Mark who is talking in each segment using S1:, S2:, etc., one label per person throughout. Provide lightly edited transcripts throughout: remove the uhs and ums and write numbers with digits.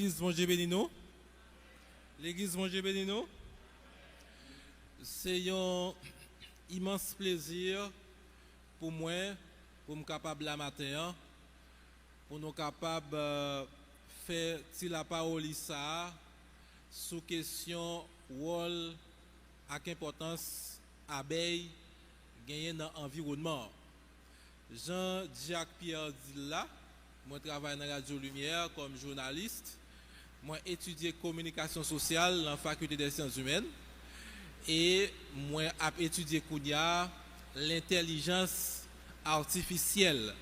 S1: L'église Mon Dieu béni nous. L'église Mon Dieu béni nous. C'est un immense plaisir pour moi, pour me capable la matin, pour nous capable faire la parole ça sous question rôle avec importance abeille gagner dans l'environnement. Jean-Jacques Pierre dit là, moi travaille dans la Radio Lumière comme journaliste. Moi étudié communication sociale dans la faculté des sciences humaines et moi j'ai étudié l'intelligence artificielle.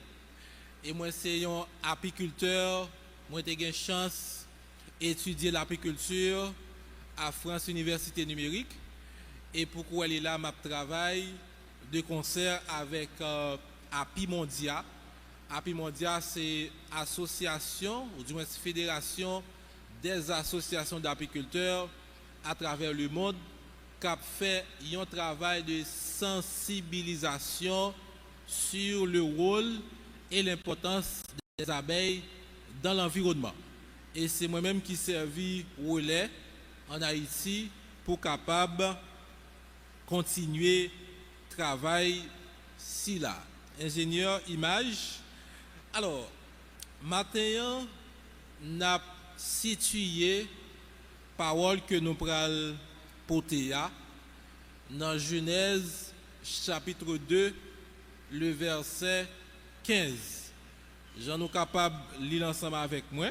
S1: Et moi c'est un apiculteur, moi j'ai eu chance d'étudier l'apiculture à France Université Numérique et pourquoi elle est là m'a travaille de concert avec Apimondia. Apimondia c'est association ou du moins fédération des associations d'apiculteurs à travers le monde qui a fait un travail de sensibilisation sur le rôle et l'importance des abeilles dans l'environnement. Et c'est moi-même qui servis relais en Haïti pour capable continuer le travail si là. Ingénieur image. Alors, matin, n'a situé parole que nous pral porter dans Genèse chapitre 2 le verset 15. J'en suis capable de lire ensemble avec moi.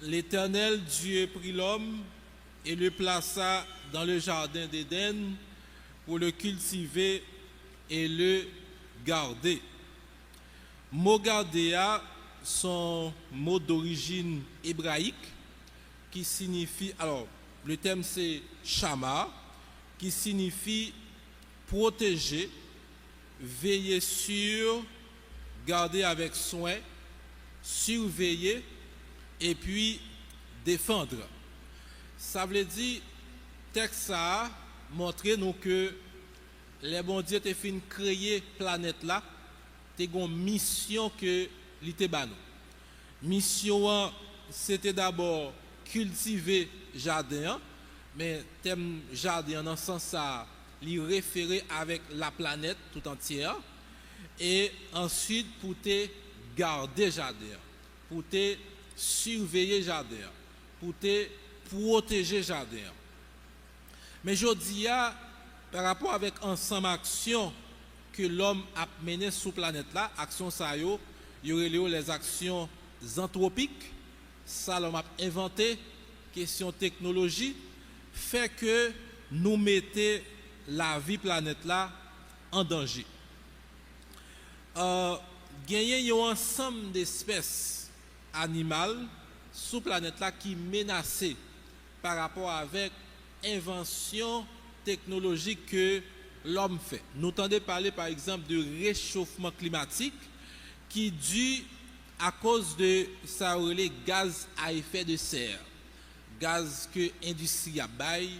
S1: L'Éternel Dieu prit l'homme et le plaça dans le jardin d'Éden pour le cultiver et le garder. Mot garder son mot d'origine hébraïque qui signifie, alors le terme c'est shama, qui signifie protéger, veiller sur, garder avec soin, surveiller et puis défendre. Ça veut dire, texte ça montrer nous que les bons dieux ont fait créer planète là, t'es une mission que l'été banou. Mission c'était d'abord cultiver jardin, mais thème jardin dans ce sens ça li référer avec la planète tout entière et ensuite pour te garder jardin, pour te surveiller jardin, pour te protéger jardin. Mais je dis par rapport avec ensemble action que l'homme a mené sur la planète là, action ça yo, il y aurait les actions anthropiques, ça l'homme a inventé, question technologie, fait que nous mettons la vie planète là en danger. Gagner un ensemble d'espèces animales sur la planète là qui menacées par rapport avec invention technologique que l'homme fait. Nous entendons parler par exemple de réchauffement climatique qui est dû à cause de ça les gaz à effet de serre, gaz que l'industrie a bail,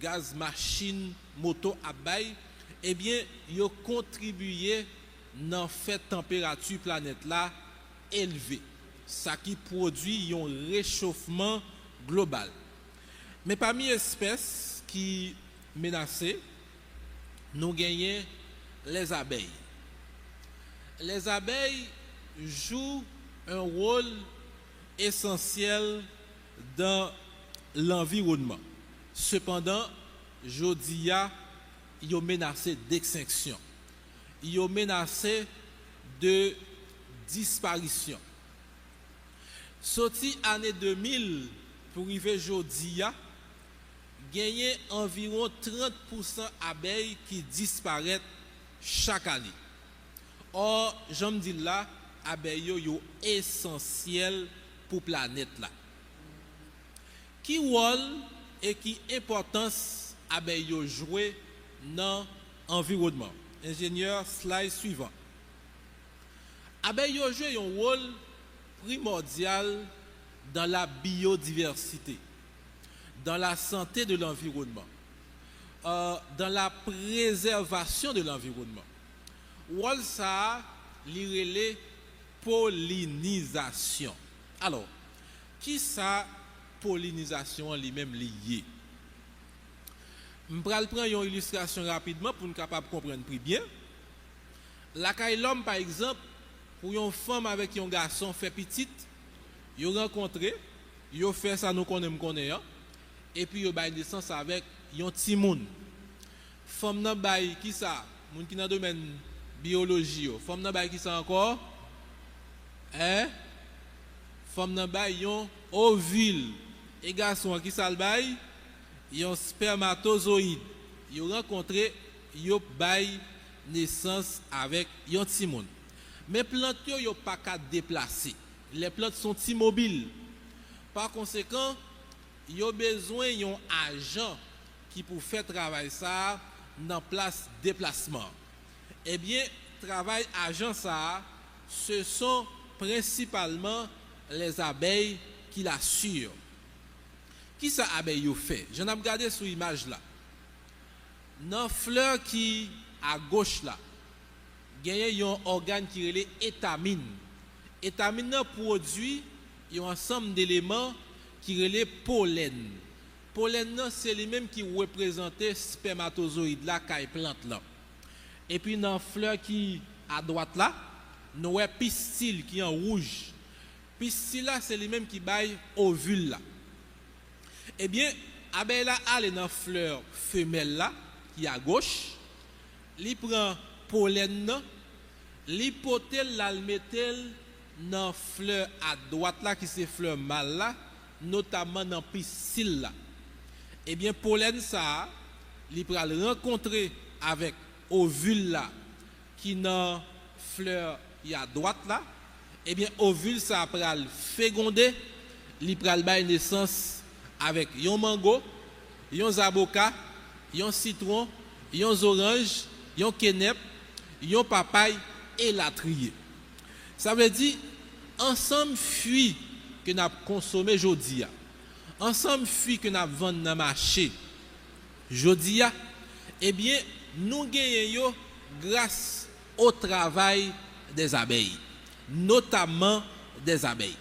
S1: gaz machine, moto a bail, eh bien, ils ont contribué dans fait température planète là élevée. Ça qui produit un réchauffement global. Mais parmi les espèces qui menacées, nous gagnons les abeilles. Les abeilles jouent un rôle essentiel dans l'environnement. Cependant, Jodia, ils sont menacés d'extinction. Ils sont menacés de disparition. Sorti année 2000 pour arriver Jodia, gagner environ 30% d'abeilles qui disparaissent chaque année. Or, j'aime dire là, abeilles sont essentielles pour la planète là. Qui rôle et qui importance abeilles jouer dans l'environnement? Ingénieur, slide suivant. Abeilles jouent un rôle primordial dans la biodiversité, dans la santé de l'environnement, dans la préservation de l'environnement. Rôle ça, li relé pollinisation. Alors, qui ça pollinisation lui-même lié. Je vais prendre une illustration rapidement pour nous capable comprendre plus bien. La caille l'homme par exemple, pour une femme avec un garçon fait petite, ils rencontré, ils fait ça nous connaissons et puis ils bail naissance avec un petit monde. Femme nan bail qui ça, moun qui dans domaine biologie, femme nan bail qui ça encore femme nan bail un ovule et garçon qui ça le bail un spermatozoïde. Ils rencontré, ils bail naissance avec un petit monde. Mais plantes yo pas qu'à déplacer. Les plantes sont immobiles. Par conséquent, yo besoin d'un agent qui pour faire travail ça dans place déplacement. Eh bien, travail agent ça, ce sont principalement les abeilles qui l'assurent. Qui ça abeille yo fait? J'en ai regardé sur l'image là. Dans fleur qui à gauche là, il y a un organe qui est étamine. Étamine produit un ensemble d'éléments qui est pollen. Pollen c'est les mêmes qui représentent spermatozoïde là qui plante là. Et puis dans la fleur qui à droite là, nous avons pistil qui est en rouge. Pistil là c'est les mêmes qui baillent ovule là. Eh bien, abeille là aller dans la fleur femelle là qui est à gauche, li prend pollen nan, li potel la metel dans fleur à droite là qui c'est fleur mâle là, notamment dans pistil là. Eh bien pollen ça, li pral rencontrer avec ovule là qui dans fleur y à droite là, eh bien ovule ça pral féconder, li pral bay naissance avec yon mango, yon zaboka, yon citron, yon orange, yon kenep, yon papaye et la trier. Ça veut dire ensemble fruits que nous avons consommé aujourd'hui, ensemble fruits que nous avons vendu dans le marché aujourd'hui, eh bien nous gagnons grâce au travail des abeilles, notamment des abeilles.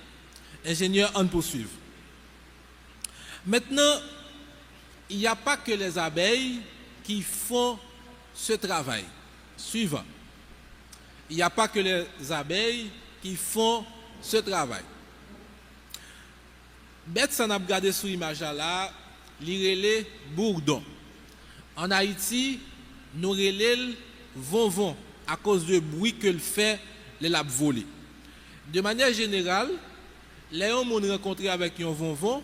S1: Ingénieur, on poursuit. Maintenant, il n'y a pas que les abeilles qui font ce travail. Suivant. Il n'y a pas que les abeilles qui font ce travail. Bête, ça n'a regardé sur l'image là, l'irélé bourdon. En Haïti, nous relèvons vonvon à cause du bruit que le fait les lap voler. De manière générale, les hommes ont rencontré avec un vonvon,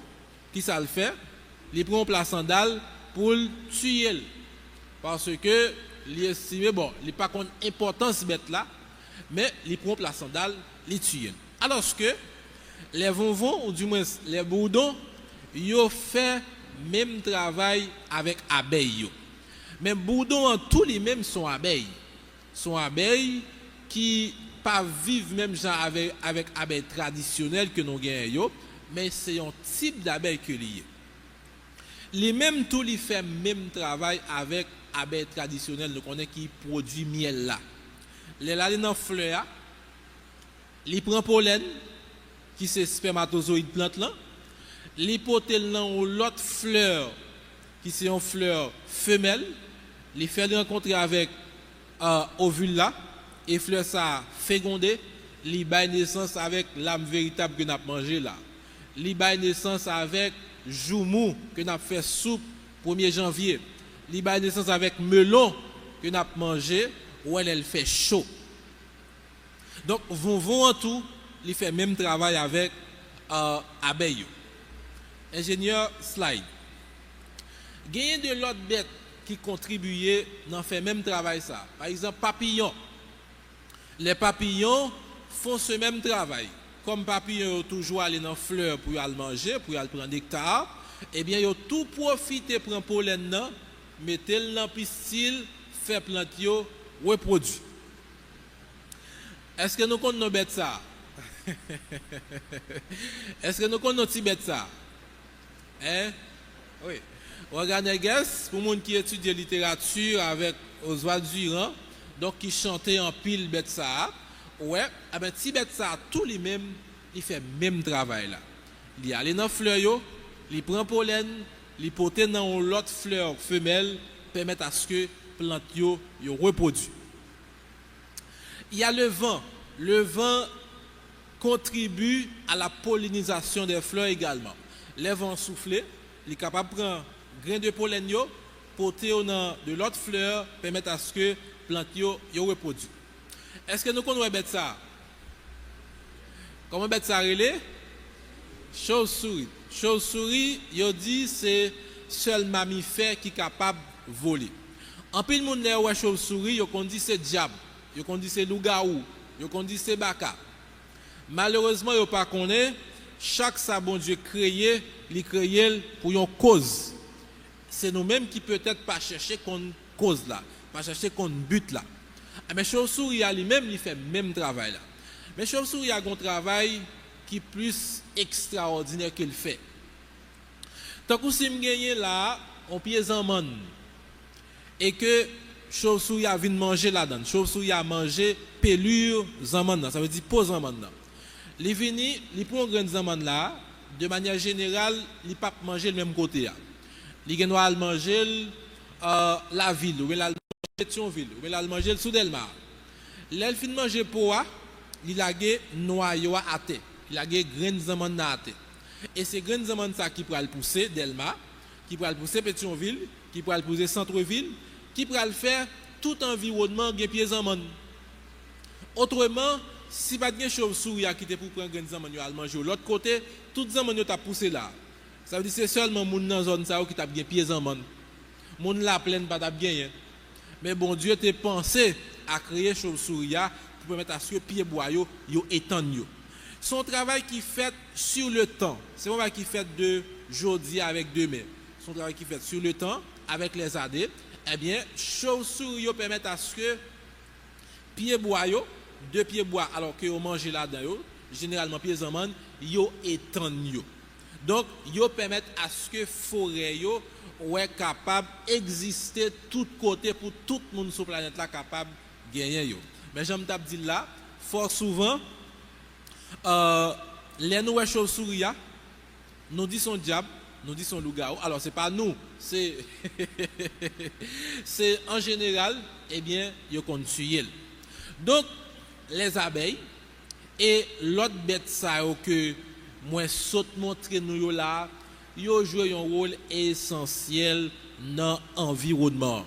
S1: qui ça le fait, ils prennent place sandale pour le tuer. Parce que ils estiment, bon, ils pas contre importance bête là, mais ils prennent place sandale, les tuer. Alors que les vonvons, ou du moins les bourdons, ils ont fait même travail avec abeilles. Mais bourdons en tous les mêmes sont abeilles. Sont abeilles qui pas vivent même genre avec abeilles traditionnelles que nous gagnons, mais c'est un type d'abeille que lié. Les mêmes tout les fait même travail avec abeilles traditionnelles nous connaît qui produit miel là. Les là dans fleur, les prend pollen qui c'est spermatozoïde plante là, les potel dans l'autre fleur qui c'est une fleur femelle, les fait rencontrer avec ovule là et fleur ça fécondé, li bail naissance avec l'âme véritable que n'a mangé là. Li bail naissance avec joumou que n'a fait soupe 1er janvier. Li bail naissance avec melon que n'a mangé ou elle fait chaud. Donc vont en tout, il fait même travail avec abeille. Ingénieur slide. Gagner de l'autre bête qui contribuait dans fait même travail ça. Par exemple papillon. Les papillons font ce même travail. Comme papillons toujours aller dans fleurs pour aller manger, pour aller prendre nectar, eh bien ils ont tout profité prendre pollen là, mettez dans pistil, fait plante yo reproduit. Est-ce que nous connaissons bête ça? Est-ce que nous connaissons bête ça? Hein? Oui. Regardez pour les gens qui étudient la littérature avec Oswald Durand, donc qui chantait en pile bête ça. Ouais, eh ben si bête ça tous les mêmes, il fait même travail là. il y aller dans fleur yo, il prend pollen, il porte dans l'autre fleur femelle permettre à ce que plante yo reproduit. Il y a le vent. Le vent contribue à la pollinisation des fleurs également. Les vents soufflés, il est capable de prendre grain de pollen yo, porter dans de l'autre fleur permettre à ce que plante yo reproduit. Est-ce que nous connaissons bête ça? Comment bête ça relé? Chauve-souris. Chauve-souris, yo dit c'est seul mammifère qui est capable de voler. En pile monde là ouais chauve-souris, yo qu'on dit c'est diable, yo qu'on dit c'est loup-garou, yo qu'on dit c'est baka. Malheureusement, yo pas connaît chaque ça bon Dieu créé, il créé pour une cause. C'est nous-mêmes qui peut-être pas chercher qu'on cause là, pas chercher qu'on but là. Mais chauve-souris lui-même il fait même travail là. Mais chauve-souris a un travail qui est plus extraordinaire qu'il fait. Tant que si me gagne là, on piège en man et que chauve-souris a vient manger là-dedans. Chauve-souris a mangé pelure zaman, ça veut dire pose zaman. Les vini, les prend grain zaman là, de manière générale, il pas manger le même côté là. Il doit manger la ville, ou il manger Pétionville, ou il manger le Soudelmar. L'elle fin manger poa, il a gagné noyau à terre. Il a gagné grain zaman à terre. Et c'est grain zaman ça qui pourra le pousser Delma, qui pourra le pousser Pétionville, qui pourra le pousser Centre-ville, qui pourra le faire tout environnement gen pieds en man. Autrement, si pas de chauve-souris qui te pour prendre grain zaman yo al manger l'autre côté, tout zaman yo t'a poussé là. Ça veut dire c'est seulement moun dans zone ça qui t'a bien pieds en man. Moun la plaine pas t'a bien. Mais bon Dieu t'a pensé à créer chauve-souris pour permettre à ce que pieds bois yo étendent yo. Son travail qui fait sur le temps, c'est un travail qui fait de aujourd'hui avec demain. Son travail qui fait sur le temps avec les années, eh bien, chauve-souris permettent à ce que pieds bois deux pieds bois alors que vous mangez là-dedans, généralement pieds en man, yo étendent yo. Donc, yo permettent à ce que forêt yo est capable d'exister tout côté pour tout le monde sur la planète là capable de gagner yo. Mais j'aime t'ap dire là, fort souvent les nouvelles chauves-souris nous disons diable, nous disons loup-garou. Alors c'est pas nous, c'est c'est en général eh bien yo kon tuer. Donc les abeilles et l'autre bête ça que moi saute montrer nous là, yo jouent un rôle essentiel dans l'environnement.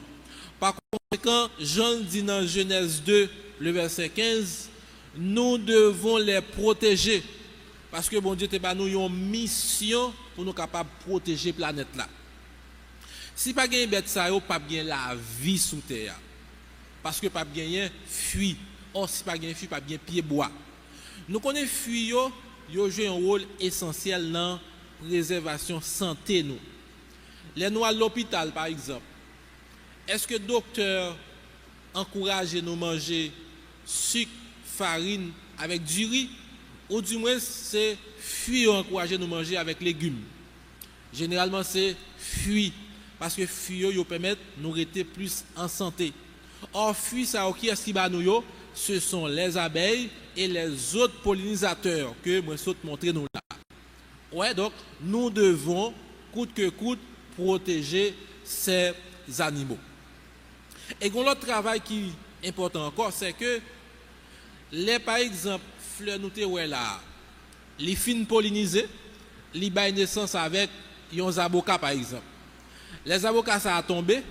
S1: Par conséquent, Jean dit dans Genèse 2, le verset 15, nous devons les protéger. Parce que bon Dieu t'a nous une mission pour nous capables de protéger la planète là. Si pas gagner bête ça, pas gagner la vie sous terre. Parce que pas gagner fuit. Or si pas gagner fuit, pas gagner pied bois. Nous connaissons fuit yo jouent un rôle essentiel dans la préservation santé nous. Les nous à l'hôpital par exemple. Est-ce que le docteur encourage nous manger sucre, farine avec du riz ou du moins c'est fruits encourager nous manger avec légumes. Généralement c'est fruits parce que fruits yo permettent nous rester plus en santé. Or fruits ça qui est-ce qui ba nous yo, ce sont les abeilles et les autres pollinisateurs que moi saute montrer nous là. Ouais, donc nous devons coûte que coûte protéger ces animaux. Et l'autre travail qui est important encore, c'est que les par exemple fleurs nous ouais là, les fines pollinisées, les baillent naissance avec les avocats par exemple. Les avocats ça a tombé,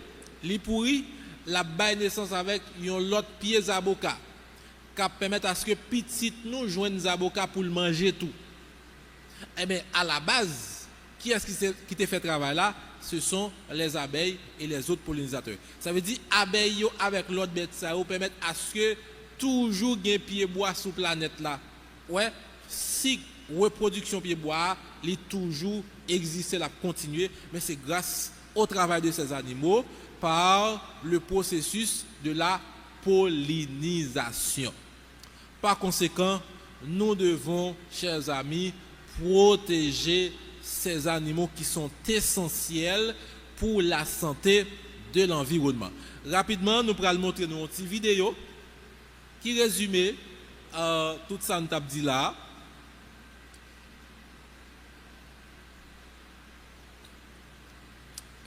S1: les pourris, la baille naissance avec l'autre pied avocats qui permettent à ce que petit nous joignent des avocats pour le manger tout. Eh bien à la base, qui est-ce qui t'a fait travail là? Ce sont les abeilles et les autres pollinisateurs. Ça veut dire abeilles avec l'autre bête ça permettent à ce que toujours gain pied bois sur planète là. Ouais, si reproduction pied bois, il toujours exister la continuer, mais c'est grâce au travail de ces animaux par le processus de la pollinisation. Par conséquent, nous devons, chers amis, protéger ces animaux qui sont essentiels pour la santé de l'environnement. Rapidement, nous allons montrer une petite vidéo qui résume tout ça nous t'a dit là.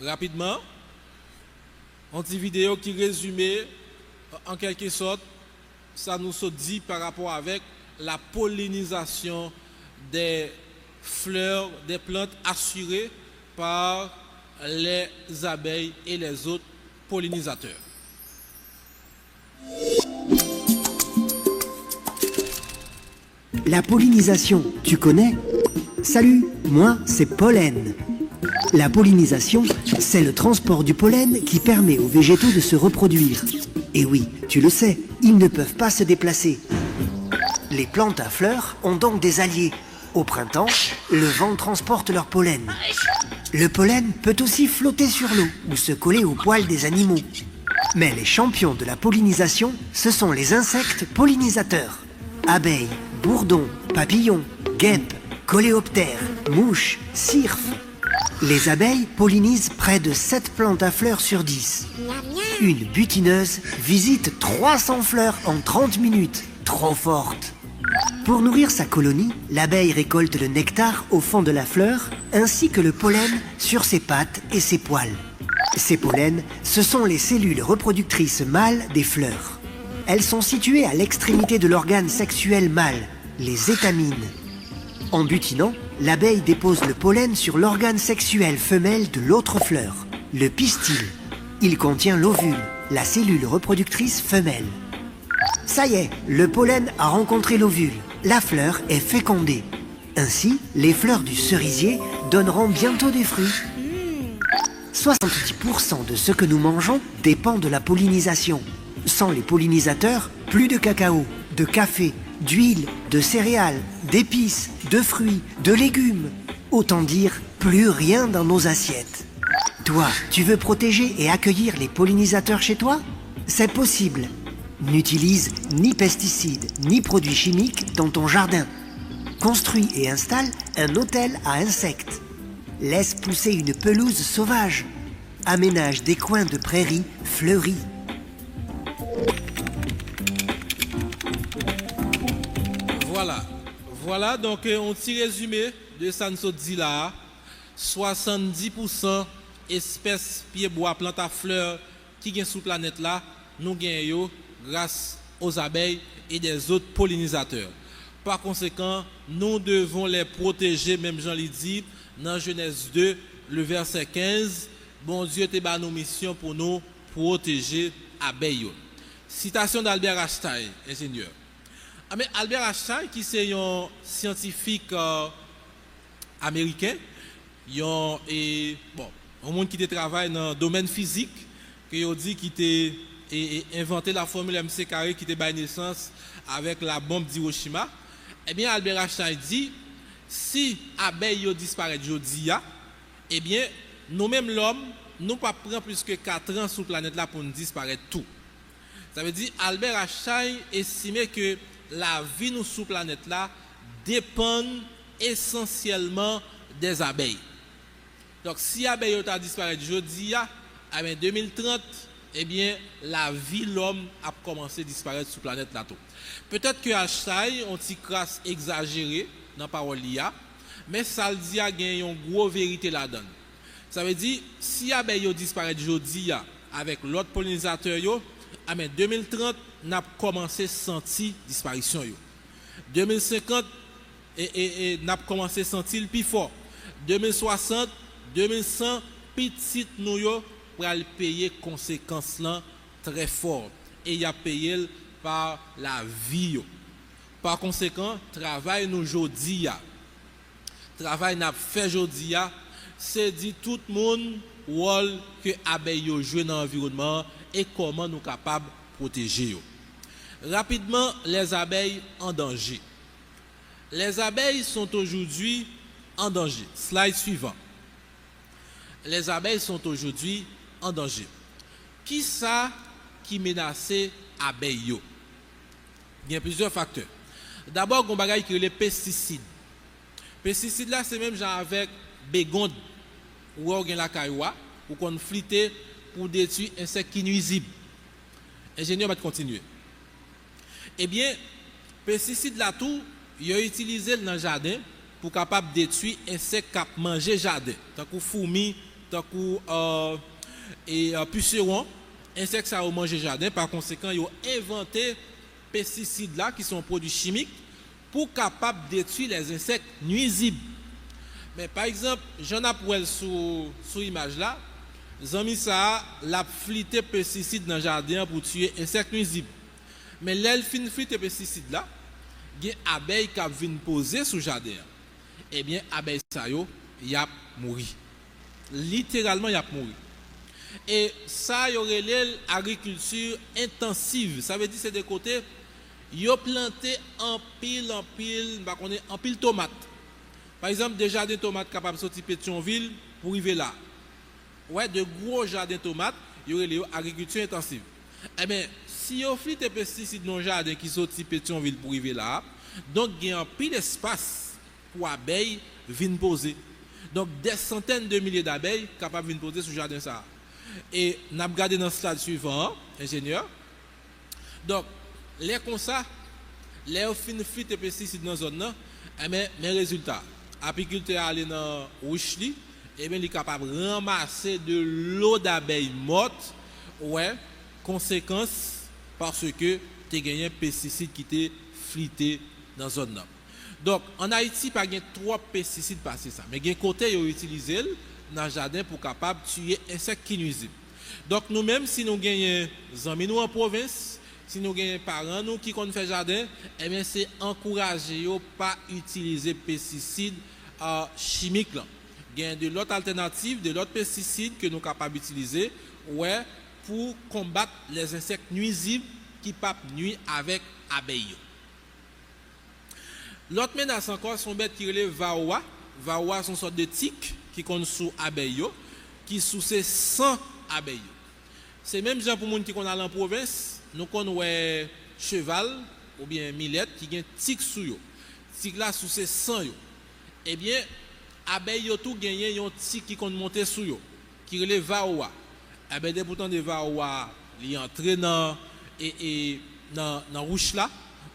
S1: rapidement, une petite vidéo qui résume en quelque sorte, ça nous se dit par rapport avec la pollinisation des fleurs, des plantes assurées par les abeilles et les autres pollinisateurs.
S2: La pollinisation, tu connais? Salut, moi c'est pollen. La pollinisation, c'est le transport du pollen qui permet aux végétaux de se reproduire. Et oui, tu le sais, ils ne peuvent pas se déplacer. Les plantes à fleurs ont donc des alliés. Au printemps, le vent transporte leur pollen. Le pollen peut aussi flotter sur l'eau ou se coller aux poils des animaux. Mais les champions de la pollinisation, ce sont les insectes pollinisateurs. Abeilles, bourdons, papillons, guêpes, coléoptères, mouches, cirfes. Les abeilles pollinisent près de 7 plantes à fleurs sur 10. Une butineuse visite 300 fleurs en 30 minutes. Trop forte. Pour nourrir sa colonie, l'abeille récolte le nectar au fond de la fleur, ainsi que le pollen sur ses pattes et ses poils. Ces pollens, ce sont les cellules reproductrices mâles des fleurs. Elles sont situées à l'extrémité de l'organe sexuel mâle, les étamines. En butinant, l'abeille dépose le pollen sur l'organe sexuel femelle de l'autre fleur, le pistil. Il contient l'ovule, la cellule reproductrice femelle. Ça y est, le pollen a rencontré l'ovule. La fleur est fécondée. Ainsi, les fleurs du cerisier donneront bientôt des fruits. 70% de ce que nous mangeons dépend de la pollinisation. Sans les pollinisateurs, plus de cacao, de café, d'huile, de céréales, d'épices, de fruits, de légumes. Autant dire, plus rien dans nos assiettes. Toi, tu veux protéger et accueillir les pollinisateurs chez toi? C'est possible. N'utilise ni pesticides ni produits chimiques dans ton jardin. Construis et installe un hôtel à insectes. Laisse pousser une pelouse sauvage. Aménage des coins de prairies fleuries.
S1: Voilà donc un petit résumé de ça nous dit là. 70% espèces pieds-bois, plantes à fleurs qui sont sur la planète là, nous gagnons grâce aux abeilles et des autres pollinisateurs. Par conséquent, nous devons les protéger, même Jean l'a dit, dans Genèse 2, le verset 15, bon Dieu t'a donné nos missions pour nous protéger abeilles. Citation d'Albert Einstein, ingénieur. Mais Albert Einstein, qui est un scientifique américain, un monde qui travaille dans le domaine physique, qui a dit qu'il a inventé la formule MC carré qui a donné naissance avec la bombe d'Hiroshima. Eh bien, Albert Einstein dit, si abeilles disparaissent aujourd'hui, eh bien, nous-mêmes l'homme, nous ne pouvons pas prendre plus que 4 ans sur la planète là pour nous disparaître tout. Ça veut dire, Albert Einstein estimait que la vie nous sur la planète là dépend essentiellement des abeilles. Donc, si les abeilles ont disparu aujourd'hui, en 2030, eh bien, la vie de l'homme a commencé à disparaître sur la planète là. Peut-être que Einstein ont une crasse exagérée dans la parole l'IA, mais ça le dit a gagné une grosse vérité là-dedans. Ça veut dire, si les abeilles disparaissent aujourd'hui avec l'autre pollinisateur, en 2030, on a commencé à sentir la disparition. 2050, on a commencé à sentir le plus fort. 2060, 2100, petit nous pour payer conséquences là très fort. Et il a payé par la vie. Par conséquent, travail nous aujourd'hui, travail n'a fait aujourd'hui, c'est dit tout le monde rôle que abeilles jouent dans l'environnement et comment nous sommes capables de protéger. Rapidement, les abeilles en danger. Les abeilles sont aujourd'hui en danger. Slide suivant. Les abeilles sont aujourd'hui en danger. Qui ça qui menace abeilles? Il y a plusieurs facteurs. D'abord, on a les pesticides. Les pesticides là, c'est même genre avec bégonde ou la cailloua ou qu'on flite pour détruire un insecte qui nuisible. Ingénieur va continuer. Eh bien, pesticides là tout, ils ont utilisé dans le jardin pour capable détruire insectes qui mangent jardin, tant que fourmis, tant que puceron, insectes ça ont mangé jardin. Par conséquent, ils ont inventé pesticides là qui sont produits chimiques pour capable détruire les insectes nuisibles. Mais par exemple, j'en ai sous image là, zami ça l'a flité pesticide dans le jardin pour tuer insectes nuisibles. Mais l'elfin flité pesticide là, il y a des abeilles qui viennent poser sous le jardin. Eh bien, abeilles ça yo, y a mouru. Littéralement, y a mouru. Et ça y aurait l'agriculture intensive. Ça veut dire c'est des côtés yo planté en pile tomate. Par exemple, des jardins de tomates capables de sortir Pétionville pour arriver là. Ouais, de gros jardins de tomates, il y aurait l'agriculture intensive. Eh bien, si on fait des pesticides dans le jardin qui sortent Pétionville pour arriver là, donc il y a un pile d'espace pour abeilles venir poser. Donc des centaines de milliers d'abeilles capables de venir poser sur le jardin ça. Et nous avons regardé dans le slide suivant, ingénieur. Donc, les comme ça, les fin flite pesticides dans la zone, mais les résultats, l'apiculteur allé dans Rouchli, et bien il est capable de ramasser de l'eau d'abeilles mortes, ouais, conséquence parce que tu as gagné un pesticide qui était flité dans la zone. Donc en Haïti, pas gain 3 pesticides passés ça, mais il y a côté ils ont utilisé dans le jardin pour capable tuer insectes qui nuisibles. Donc nous-mêmes, si nous gagnons des amis nous en province, si nous avons des parents nous qui connaissent le jardin, eh bien c'est encourager à pas utiliser pesticides chimiques là. Il y a de l'autre alternative, de l'autre pesticides que nous sommes capables d'utiliser ouais, pour combattre les insectes nuisibles qui peuvent nuire avec abeilles. L'autre menace encore sont bêtes qui relèvent varroa. Varroa sont une sorte de tiques qui sont sous abeilles, qui sous ces 100 abeilles. C'est même gens pour les gens qui sont dans la province. Nous connaissons cheval ou bien millette qui ont tic sous yo. Tic là sous ces 100 yo. Eh bien, abeilles yo tout gagné yon tic qui compte monter sous yo, qui relève varroa. Eh bien, pourtant des varroa, li entré dans rouche là,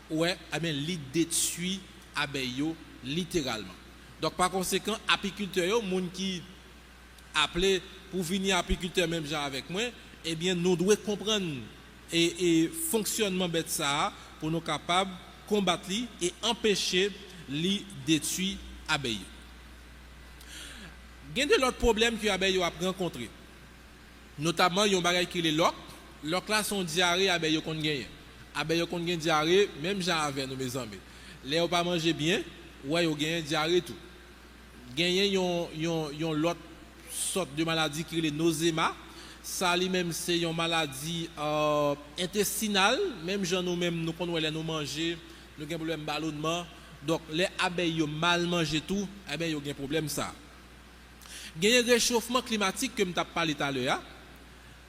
S1: ouais, eh bien, li détruit abeilles yo littéralement. Donc par conséquent, apiculteur yo, moun qui appelé pour venir apiculteur même genre avec moi, eh bien, nous devons comprendre et fonctionnement bête ça pour nous capables de combattre et empêcher les détruire abeilles. Il y a d'autres problèmes que les abeilles ont rencontrés. Notamment, il y a un bagage qui est les loques. Loques là sont diarrhées abeilles qu'on gagne. Abeilles qu'on gagne diarrhée, même j'en avais nous mes amis. Les ont pas mangé bien, ouais, ils gagne diarrhée tout. Gagné yon l'autre sorte de maladie qui est les nauséma. Ça lui-même c'est une maladie intestinale, même gens nous-mêmes nous connaissons nous manger, nous avons problème ballonnement. Donc les abeilles ont mal mangé tout, eh bien ils ont un problème ça. Il y a un réchauffement climatique que je t'ai parlé tout à l'heure.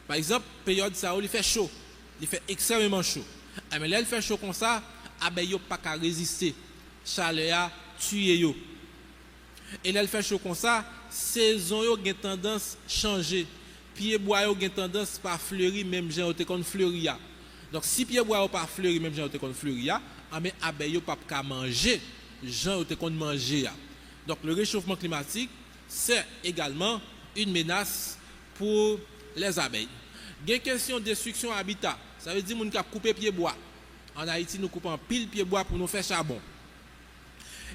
S1: Par exemple, période ça où il fait chaud, il fait extrêmement chaud. Eh bien là il fait chaud comme ça, les abeilles n'ont pas qu'à résister. Chaleur tuer yo. Et là il fait chaud comme ça, saison yo a tendance à changer. Pied bois yo gen tendance pas fleurir même gens te kon fleuria. Donc si pied bois yo pas fleurir même gens te kon fleuria, mais abeille yo pas ka manger, gens te kon manger. Donc le réchauffement climatique c'est également une menace pour les abeilles. Gen question de destruction habitat. Ça veut dire moun ka couper pied bois. En Haïti nous coupons pile pied bois pour nous faire charbon.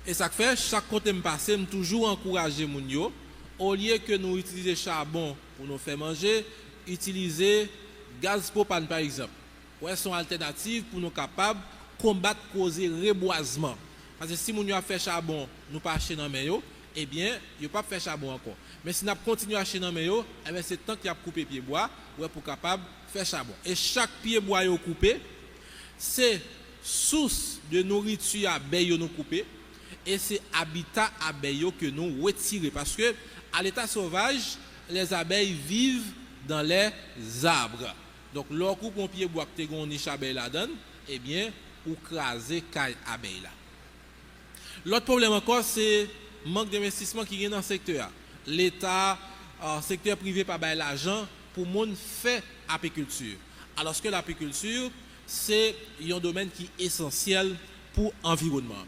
S1: Et ça fait chaque côté me passer me toujours encourager moun yo au lieu que nous utiliser charbon pour nous faire manger, utiliser gaz propane par exemple. Ouais, sont alternatives pour nous capables de combattre causer reboisement. Parce que si nous avons fait charbon, nous pas acheter dans mayo, eh bien, il pas faire charbon encore. Mais si nous continuons à acheter dans mayo, eh bien c'est temps qu'il a coupé pied bois ouais pour capable faire charbon. Et chaque pied bois yo coupé, c'est source de nourriture abeille nous coupé et c'est habitat abeille que nous retirer parce que à l'état sauvage, les abeilles vivent dans les arbres. Donc, leur coupe un pied bois que tu as niche abeille là-dedans, eh bien, ou craser caille abeille là. L'autre problème encore, c'est le manque d'investissement qui est dans le secteur. L'État, secteur privé, pas bail l'argent pour monde fait apiculture. Alors que l'apiculture, c'est un domaine qui est essentiel pour l'environnement.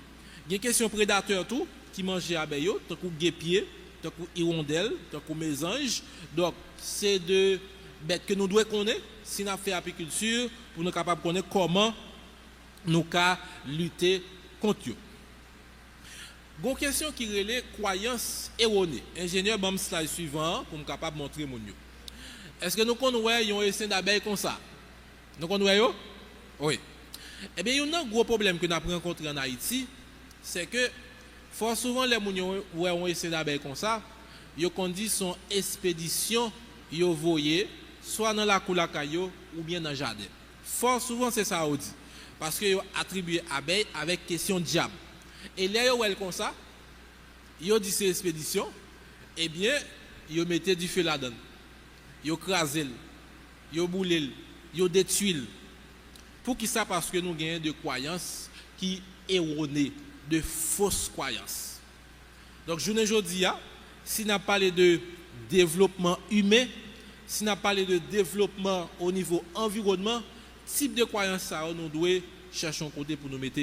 S1: Il y a une question prédateur tout qui mange abeille, tant que guépier. tant que hirondelle, tant que mésange. Donc, c'est de bêtes que nous devons connaître si nous fait apiculture pour nous capables de connaître comment nous pouvons lutter contre eux. Une question qui relève croyance erronée. Ingénieur, bon slide suivant pour nous capable de montrer mon yo. Est-ce que nous connaissons un essaim d'abeilles comme ça? Nous connaissons? Oui. Eh bien, il y a un gros problème que nous avons rencontré en Haïti, c'est que fort souvent les gens qui ont essaim d'abeilles comme ça, ils conduisent son expédition, ils voyez soit dans la cour ou bien dans le jardin. Fort souvent c'est ça on dit. Parce qu'ils ont attribué abeilles avec question diable. Et là, ils ont comme ça, ils ont dit ces expéditions, eh bien, ils ont mis du feu là-dedans. Ils ont crasé, ils ont boulé, ils ont détruit. Pour qui ça? Parce que nous avons des croyances qui erronées, de fausses croyances. Donc, je ne dis pas, si nous parlé de développement humain, si nous parlé de développement au niveau environnement, type de croyance ça nous doit chercher un côté pour nous mettre.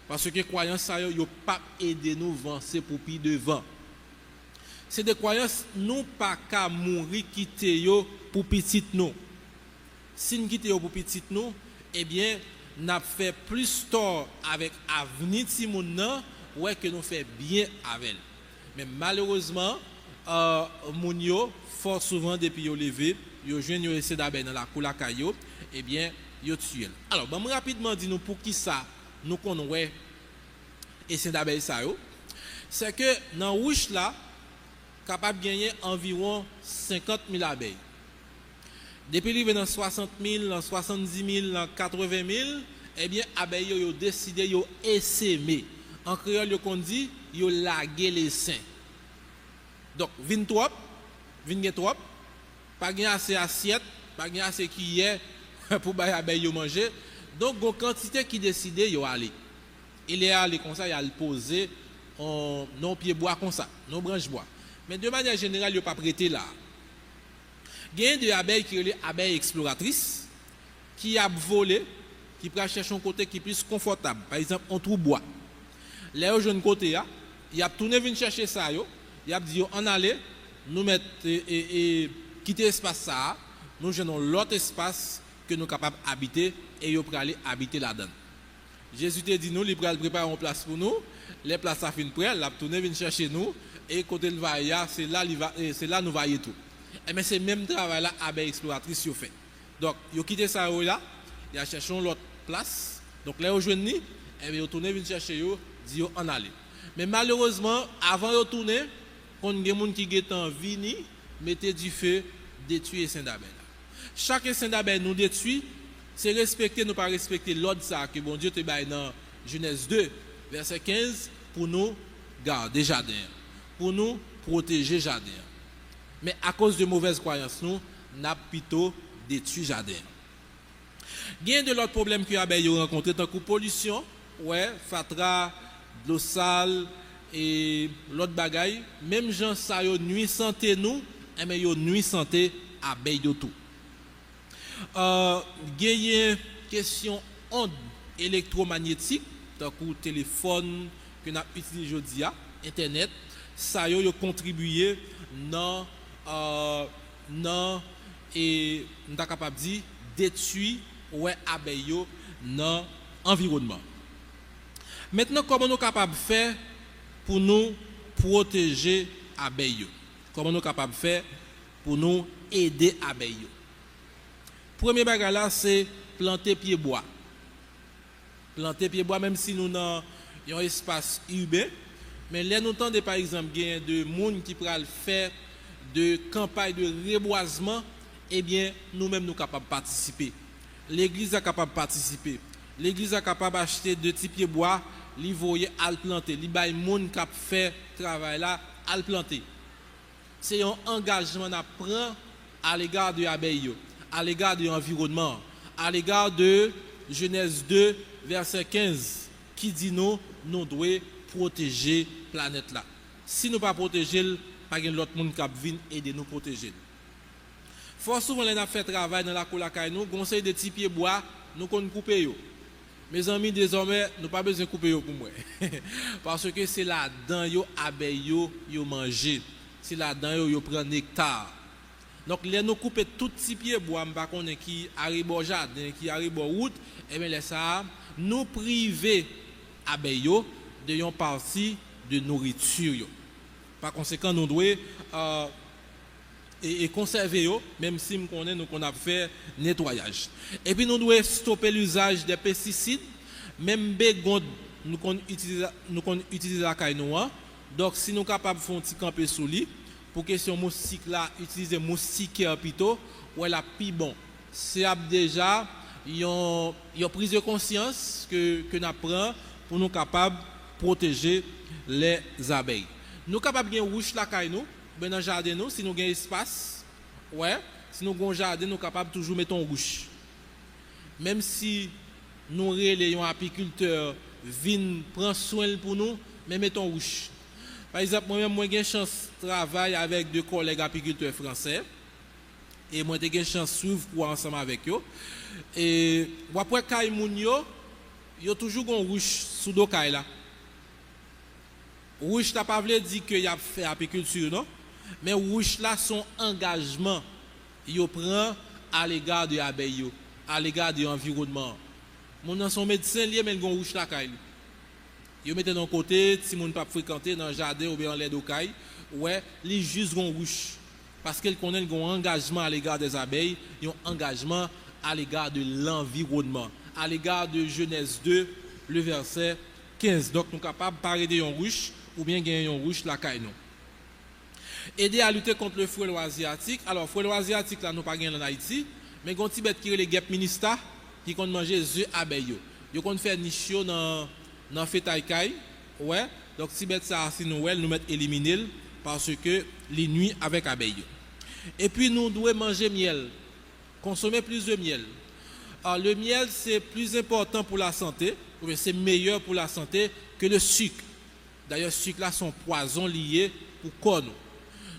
S1: Parce que croyance ça yo pas aider nous avancer pour plus devant. C'est des croyances nous pas qu'à mourir quitter yo pour petite nous. Si nous quitter yo pour petite nous, eh bien n'a fait plus tort avec avenir ti moun nan ouais que nous fait bien avec. Mais malheureusement moun yo fort souvent depuis yo levé, yo joine yo essayer d'abeille dans la cour la caillou, eh bien yo tué. Alors, bon rapidement dis nous pour qui ça nous connaissons essayer d'abeille ça yo. C'est que dans rouge là capable de gagner environ 50 000 abeilles. Depuis il dans 60 000, dans 70 000, dans 80 000, eh bien abeilles yo décidé yo essaimer. En créole yo dit yo laguer les seins. Donc vin trop, vin trop, pas gain assez assiette, pas gain assez cuillère pour bailler abeilles yo manger. Donc une quantité qui décide yo aller. Il est allé comme ça, il a le poser non pied bois comme ça, non branche bois. Mais de manière générale, il n'a pas prêté là. Il y a des abeilles qui sont les abeilles exploratrices qui a volé, qui peut chercher un côté qui est plus confortable. Par exemple, on trouve bois. Là, au jeune côté, il a tourné venir chercher ça, il a dit on allait, nous mettre et quitter l'espace ça, nous gênons l'autre espace que nous sommes capables d'habiter et nous allons aller habiter là-dedans. Jésus te dit nous, il va préparer une place pour nous, les places à fin prêt, il a tourné venir chercher nous. Et côté le vaillard, c'est là nous vaillons tout. Mais c'est le même travail là abeille exploratrice fait. Donc, ils ont quitté ça là, ils ont cherché l'autre place. Donc là, ils ont joigné, et ils ont tourné venir chercher eux, dit en aller. Mais malheureusement, avant de tourner, quand il y a des gens qui ont vini, mettez du feu, détruire les saints d'abeille. Chaque saint d'abeille nous détruit, c'est respecter, nous pas respecter l'ordre ça que bon Dieu te baille dans Genèse 2, verset 15, pour nous garder jardin. Pour nous protéger le jardin. Mais à cause de mauvaises croyances, nous avons plutôt détruit le jardin. Il y a de l'autre problème que les abeilles ont rencontré, tant que pollution, ouais, fatra, de l'eau sale et l'autre bagaille. Même gens ça yo nuit santé nous, mais yo nuit santé abeilles de tout. Il y a une question onde électromagnétique, tant que téléphone que nous utilisons aujourd'hui, internet. Ça yo contribué dans et nous sommes capables de dire détruire ouais abeilles dans l'environnement. Maintenant, comment nous sommes capables de faire pour nous protéger abeilles? Comment nous sommes capables de faire pour nous aider abeilles? Premier bagage là, c'est planter pied bois. Planter pied bois, même si nous avons un espace urbain. Mais là, nous entendons par exemple bien de monde qui pourraient faire de campagne de reboisement, eh bien, nous-mêmes nous sommes capables de participer. L'église est capable de participer. L'église est capable d'acheter de petits pieds bois, les voyer à le planter. Les bail monde qui fait travail là à le planter. C'est un engagement à prendre à l'égard de l'abeille, à l'égard de l'environnement, à l'égard de Genèse 2, verset 15, qui dit nous devons protéger la planète là. Si nous ne pas protéger, pas de l'autre monde qui vient aider nous protéger. Fort souvent, les fait travail dans la cour la caille nous, conseil de petits pieds bois, nous qu'on couper yo. Mes amis, désormais, nous pas besoin de couper yo pour moi. Parce que c'est là-dedans yo abeille yo manger. C'est là-dedans yo prend nectar. Donc, les nous couper tout petit pied bois, m'pa connait qui arrive au jardin, qui arrive au route, et bien laisse ça nous priver abeille yo de yon partie de nourriture yo. Par conséquent, nous devons et conserver yo, même si nous connaissons nous qu'on a fait nettoyage. Et puis nous devons stopper l'usage des pesticides, même bégon nous qu'on utilise la caille noire. Donc si nous sommes capables de faire un petit camper sous lui pour question moustique là utiliser moustiquaire plutôt ou la pi bon. C'est déjà une prise de conscience que nous prend pour nous capables de protéger les abeilles. Nous sommes capables de rouge la caille nous ben dans le jardin nous si nous avons espace ouais si nous avons un jardin nous sommes capables toujours mettre en rouge même si nous relayons apiculteur vinn prend soin pour nous mais mettons rouge par exemple moi j'ai chance de travailler avec deux collègues apiculteurs français et moi j'ai chance de suivre pour ensemble avec eux et après caille moun yo toujours un rouge sous do caille là rouge t'as pas voulu dire que y a fait apiculture non mais rouge là son engagement yo prend à l'égard de abeilles à l'égard de l'environnement mon dans son médecin lié mais gon rouge la caille yo mettez d'un côté si moun pas fréquenter dans jardin ou bien en l'air de caille ouais li juste gon rouge parce qu'elle connaît gon engagement à l'égard des abeilles un engagement à l'égard de l'environnement à l'égard de Genèse 2 le verset 15 donc nous capable parler de un rouge ou bien gagner un rouge la caille non aider à lutter contre le frelon asiatique. Alors, frelon asiatique, là, nous pas en Haïti, mais quand Tibet qui est les guêpes ministres qui comptent manger les œufs abeilles. Ils comptent faire niche dans Fetaïkaï. Ouais. Donc, Tibet, ça, si nous mettons éliminer parce que les nuits avec abeilles. Et puis, nous devons manger miel. Consommer plus de miel. Alors, le miel, c'est plus important pour la santé, c'est meilleur pour la santé que le sucre. D'ailleurs, le sucre, là, sont poisons liés pour corps.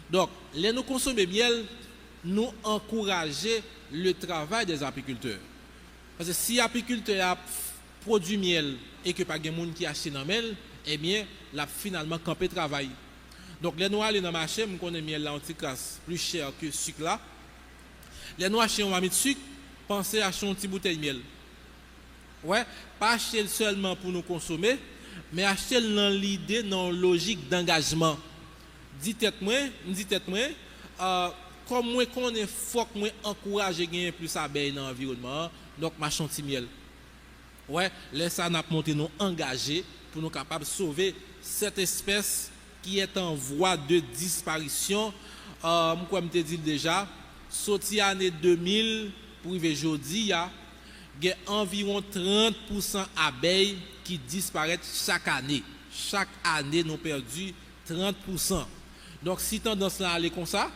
S1: Donc, les nous consommer miel, nous encourager le travail des apiculteurs. Parce que si l'apiculteur a produit miel et que pas de monde qui achète dans miel, eh bien, là finalement campé travail. Donc, les nous aller dans le marché, nous connaissons miel là en casse plus cher que sucre là. Les nous acheter un ami de sucre, pensez à acheter une petite bouteille de miel. Ouais, pas acheter seulement pour nous consommer, mais acheter dans l'idée, dans la logique d'engagement. Dites-moi, comme moi qu'on est faut que moi encourager gagner plus abeilles dans l'environnement, donc ma chantier miel. Ouais, laisse ça n'a monter nous engager pour nous capables de sauver cette espèce qui est en voie de disparition. Comme je dit déjà, sorti année 2000 pour arriver aujourd'hui, il y a environ 30% abeilles qui disparaissent chaque année. Chaque année, nous perdu 30%. Donc, si tendance là aller comme ça,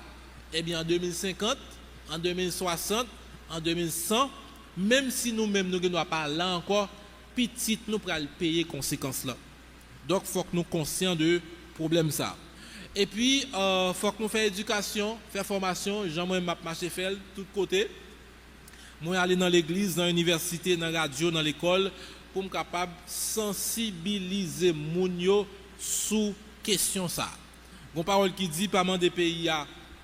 S1: eh bien, en 2050, en 2060, en 2100, même si nous-mêmes nous n'avons pas là encore, petit nous pourrons payer conséquences là. Donc, il faut que nous soyons conscients de problème ça. Et puis, il faut que nous fassions éducation, faire formation. Jean-Moi m'a marché faire tout côté. Moi aller dans l'église, dans l'université, dans la radio, dans l'école, pour me capable sensibiliser moun yo sous question ça. Une parole qui dit pas des pays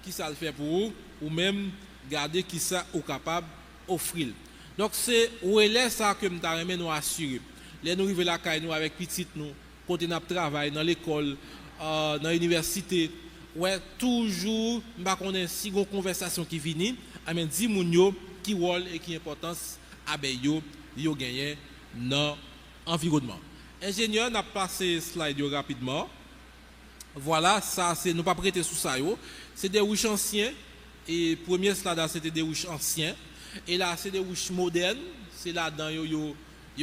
S1: qui ça le fait pour vous ou même garder qui ça est capable offrir. Donc c'est relais ça que m'ta remet nous assurer. Les nous river la caille nous avec petite nous côté n'a travail dans l'école, dans l'université, ouais toujours m'pa connait si gon conversation qui finit, amen di moun yo qui rôle et qui importance abeille yo gagner dans environnement. Ingénieur n'a passé slide rapidement. Voilà, ça c'est nous pas prêter sous ça yo. C'est des ruches anciens et premier slide c'était des ruches anciens et là c'est des ruches modernes, c'est là dedans yo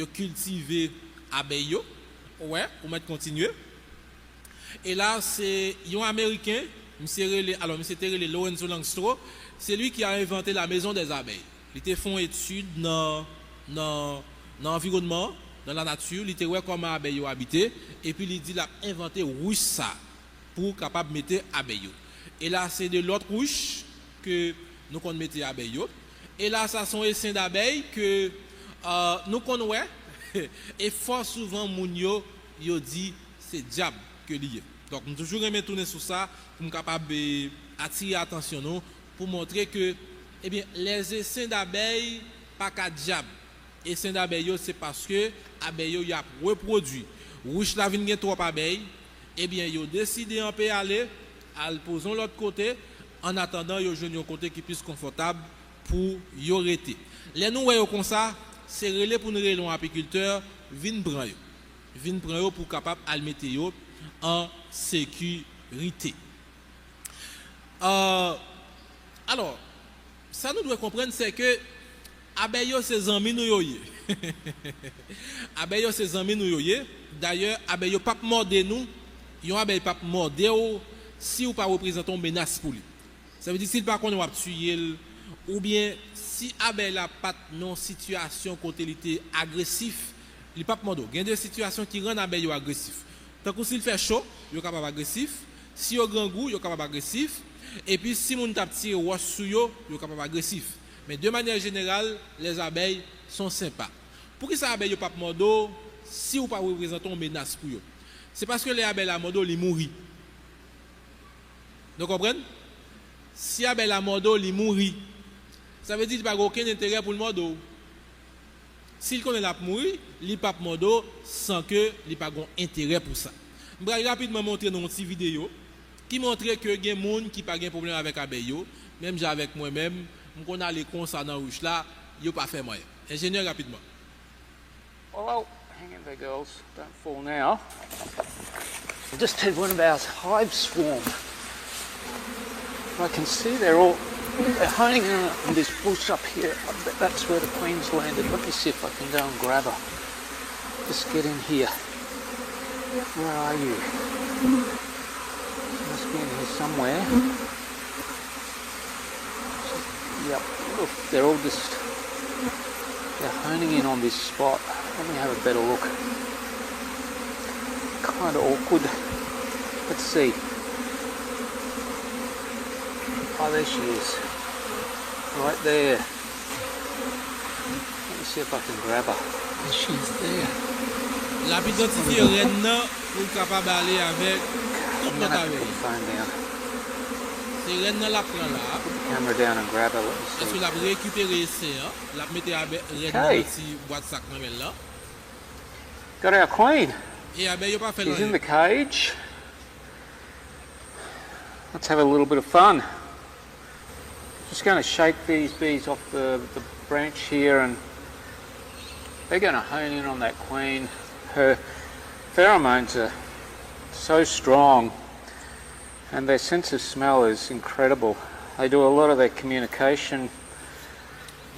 S1: cultiver abeille yo. Ouais, on va continuer. Et là c'est un américain, monsieur Lorenzo Langstroth, c'est lui qui a inventé la maison des abeilles. Il était font études dans l'environnement, dans la nature, il était ouais comment abeilles yo habité et puis il dit il a inventé ruche ça pour capable mettre abeilles. Et là c'est de l'autre ruche que nous qu'on mettre abeilles. Et là ça sont essaims d'abeilles que nous qu'on ouais Et fort souvent, moun yo dit c'est diable que lié. Donc, nous toujours aimé tourner sur ça pour nous capable attirer attention nous, pour montrer que eh bien, les essaims d'abeilles pas qu'à diable. Essaims d'abeilles c'est parce que abeilles y a reproduit. Rouge la vinn gen trop abeilles, eh bien, yo décidé en paix aller, à le poser de l'autre côté en attendant yo joindre un côté qui plus confortable pour yo rester. Les nous voyons comme ça, c'est relais pour nous relais apiculteurs vinn prendre yo. Vinn prendre yo pour capable à mettre yo en sécurité. Alors, ça nous doit comprendre c'est que abeilles c'est amis nous yoyé. Abeilles c'est amis nous yoyé. D'ailleurs, abeilles pas morder nous, yon abeille pas morder si ou pas représenter une menace pour lui. Ça veut dire s'il pas qu'on va tuer ou bien si abeille a pas non situation côté il était agressif, il pas morder. Il y a des situations qui rendent abeille agressif. Tant que s'il fait chaud, il est capable agressif. Si au grand goût, il est capable agressif. Et puis si mon tap tire ou sou yo, il est capable agressif. Mais de manière générale, les abeilles sont sympas. Pour que ça abeille pas mordo si ou pas représenter une menace pour eux? C'est parce que les abeilles à mordo ils mourent. Vous comprenez? Si abeille à mordo ils mourent, ça veut dire qu'il n'y a aucun intérêt pour le mordo. S'il connaît la mourir, il n'y a pas mordo sans que il n'y a pas intérêt pour ça. Je vais rapidement montrer dans une petite vidéo qui montre que il y a des gens qui n'ont pas de problème avec abeilles. Même avec moi-même, je connais les cons dans rouge là, il n'y a pas fait moyen. Ingénieur rapidement.
S3: Well, hang in there, girls. Don't fall now. I just had one of our hives swarm. I can see they're honing in on this bush up here. I bet that's where the queen's landed. Let me see if I can go and grab her. Just get in here. Where are you? She must be in here somewhere. Yep, look, they're all just... They're honing in on this spot. Let me have a better look. Kind of awkward. Let's see. Oh, there she is. Right there. Let me see if I can grab her. She's there.
S1: La identité reine pour capable aller avec toute notre abeille. C'est reine la prend là.
S3: Camera down and grab her. Let me
S1: Est-ce
S3: see.
S1: que la récupérer c'est la mettre avec reine dans petit boîte sac là.
S3: Got our queen.
S1: Et abeille pas fait
S3: She's in
S1: là.
S3: the cage. Let's have a little bit of fun. Just going to shake these bees off the branch here, and they're going to hone in on that queen. Her pheromones are so strong, and their sense of smell is incredible. They do a lot of their communication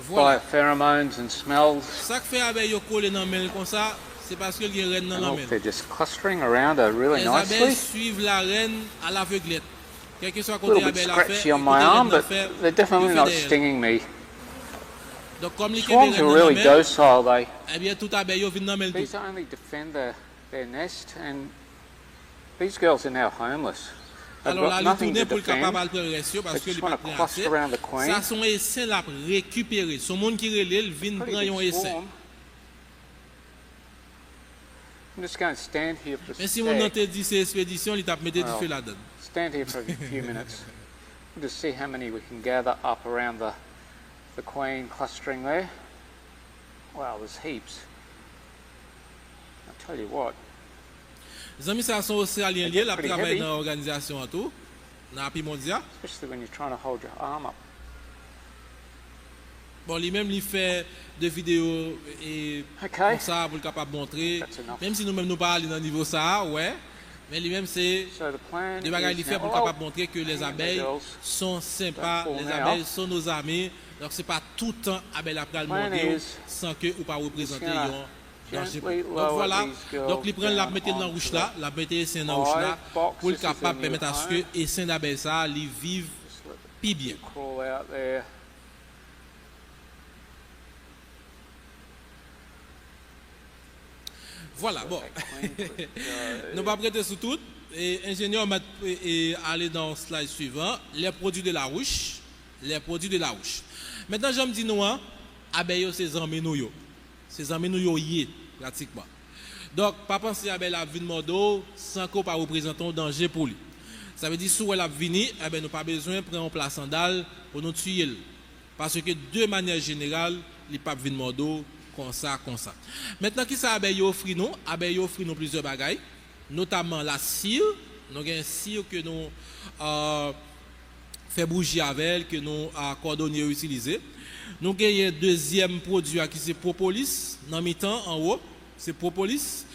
S1: Voilà.
S3: via pheromones and smells.
S1: Ça que fait abeille yo coller dans mail comme ça, c'est parce que il y a reine dans
S3: And
S1: la
S3: look,
S1: main.
S3: they're just clustering around her really
S1: Les abeilles
S3: nicely.
S1: suivent la reine à l'aveuglette. Quel que soit
S3: A
S1: côté
S3: little bit
S1: abeille la fait,
S3: scratchy on
S1: côté
S3: my arm,
S1: reine la
S3: but
S1: fait,
S3: they're definitely
S1: il fait
S3: not
S1: derrière.
S3: stinging me.
S1: Donc comme les
S3: Swarms are really docile. They
S1: eh bien tout abeille yo vient dans mail tout.
S3: These only defend their nest, and these girls are now homeless. They've
S1: Alors là,
S3: got
S1: il
S3: nothing
S1: tourne
S3: to
S1: pour le capable
S3: defend.
S1: à prévention parce
S3: They
S1: que
S3: just
S1: il
S3: want
S1: pas
S3: to
S1: prêt
S3: cluster
S1: assez.
S3: around the queen.
S1: Ça son essaim l'a récupérer. Son monde qui relève, il vient
S3: Pretty
S1: prendre un
S3: big
S1: essaim.
S3: swarm. I'm just going to stand here for
S1: Mais
S3: a
S1: si mon
S3: sec.
S1: te dit c'est expédition, il t'a mis du
S3: Well.
S1: feu là-dedans.
S3: Stand here for a few minutes. We'll just see how many we can gather up around the queen clustering there. Wow, there's heaps. I'll tell you what,
S1: Les amis, ça sont australiens liés, la
S3: Pretty
S1: travail
S3: heavy.
S1: dans l'organisation en tout, dans la Mondial.
S3: especially when you're trying to hold your arm up.
S1: Bon, lui-même, il fait des vidéos et
S3: Okay.
S1: comme ça pour le capable de montrer.
S3: That's enough.
S1: Même si nous-mêmes nous pas aller dans le niveau ça, ouais. Mais lui-même, c'est
S3: So the plan
S1: des bagages
S3: is
S1: qu'il fait pour
S3: now,
S1: capable de montrer que les
S3: hang in there,
S1: abeilles
S3: girls.
S1: sont sympas,
S3: Don't fall
S1: les
S3: now.
S1: abeilles sont nos amis. Donc, c'est pas tout le temps abeille après le
S3: Plan
S1: monter
S3: is
S1: sans que ou pas représenter
S3: gonna
S1: un danger.
S3: gently
S1: Donc
S3: lower
S1: voilà,
S3: these girls
S1: donc il prend la
S3: down
S1: mettre dans
S3: onto
S1: rouge là, la mettre c'est dans rouge là
S3: hive box.
S1: pour le
S3: This is
S1: capable
S3: the
S1: permettre à ce que
S3: new
S1: et saint d'abeille ça, ils vivent
S3: Just let the
S1: plus bien.
S3: crawl out there.
S1: Voilà, bon.
S3: That queen could
S1: Nous
S3: go.
S1: pas prêter sous tout. Et ingénieur m'a aller dans le slide suivant, les produits de la ruche, les produits de la ruche. Maintenant, j'aime dire nous, abeilles c'est amis nous yo. C'est amis nous yo yé. pratiquement. Donc, pas penser à la vie de Mordo sans qu'on pas représenter un danger pour lui. Ça veut dire, si elle a venu, nous n'avons pas besoin de prendre en place sandal pour nous tuer. Parce que de manière générale, les papes viennent Mordo comme ça. Maintenant, qui ça il offre nous? Il offre nous plusieurs bagailles, notamment la cire. Nous avons une cire que nous fait bouger avec, que nous coordonné et utilisé. Nous avons un deuxième produit qui c'est propolis, dans mi-temps en haut, c'est propolis.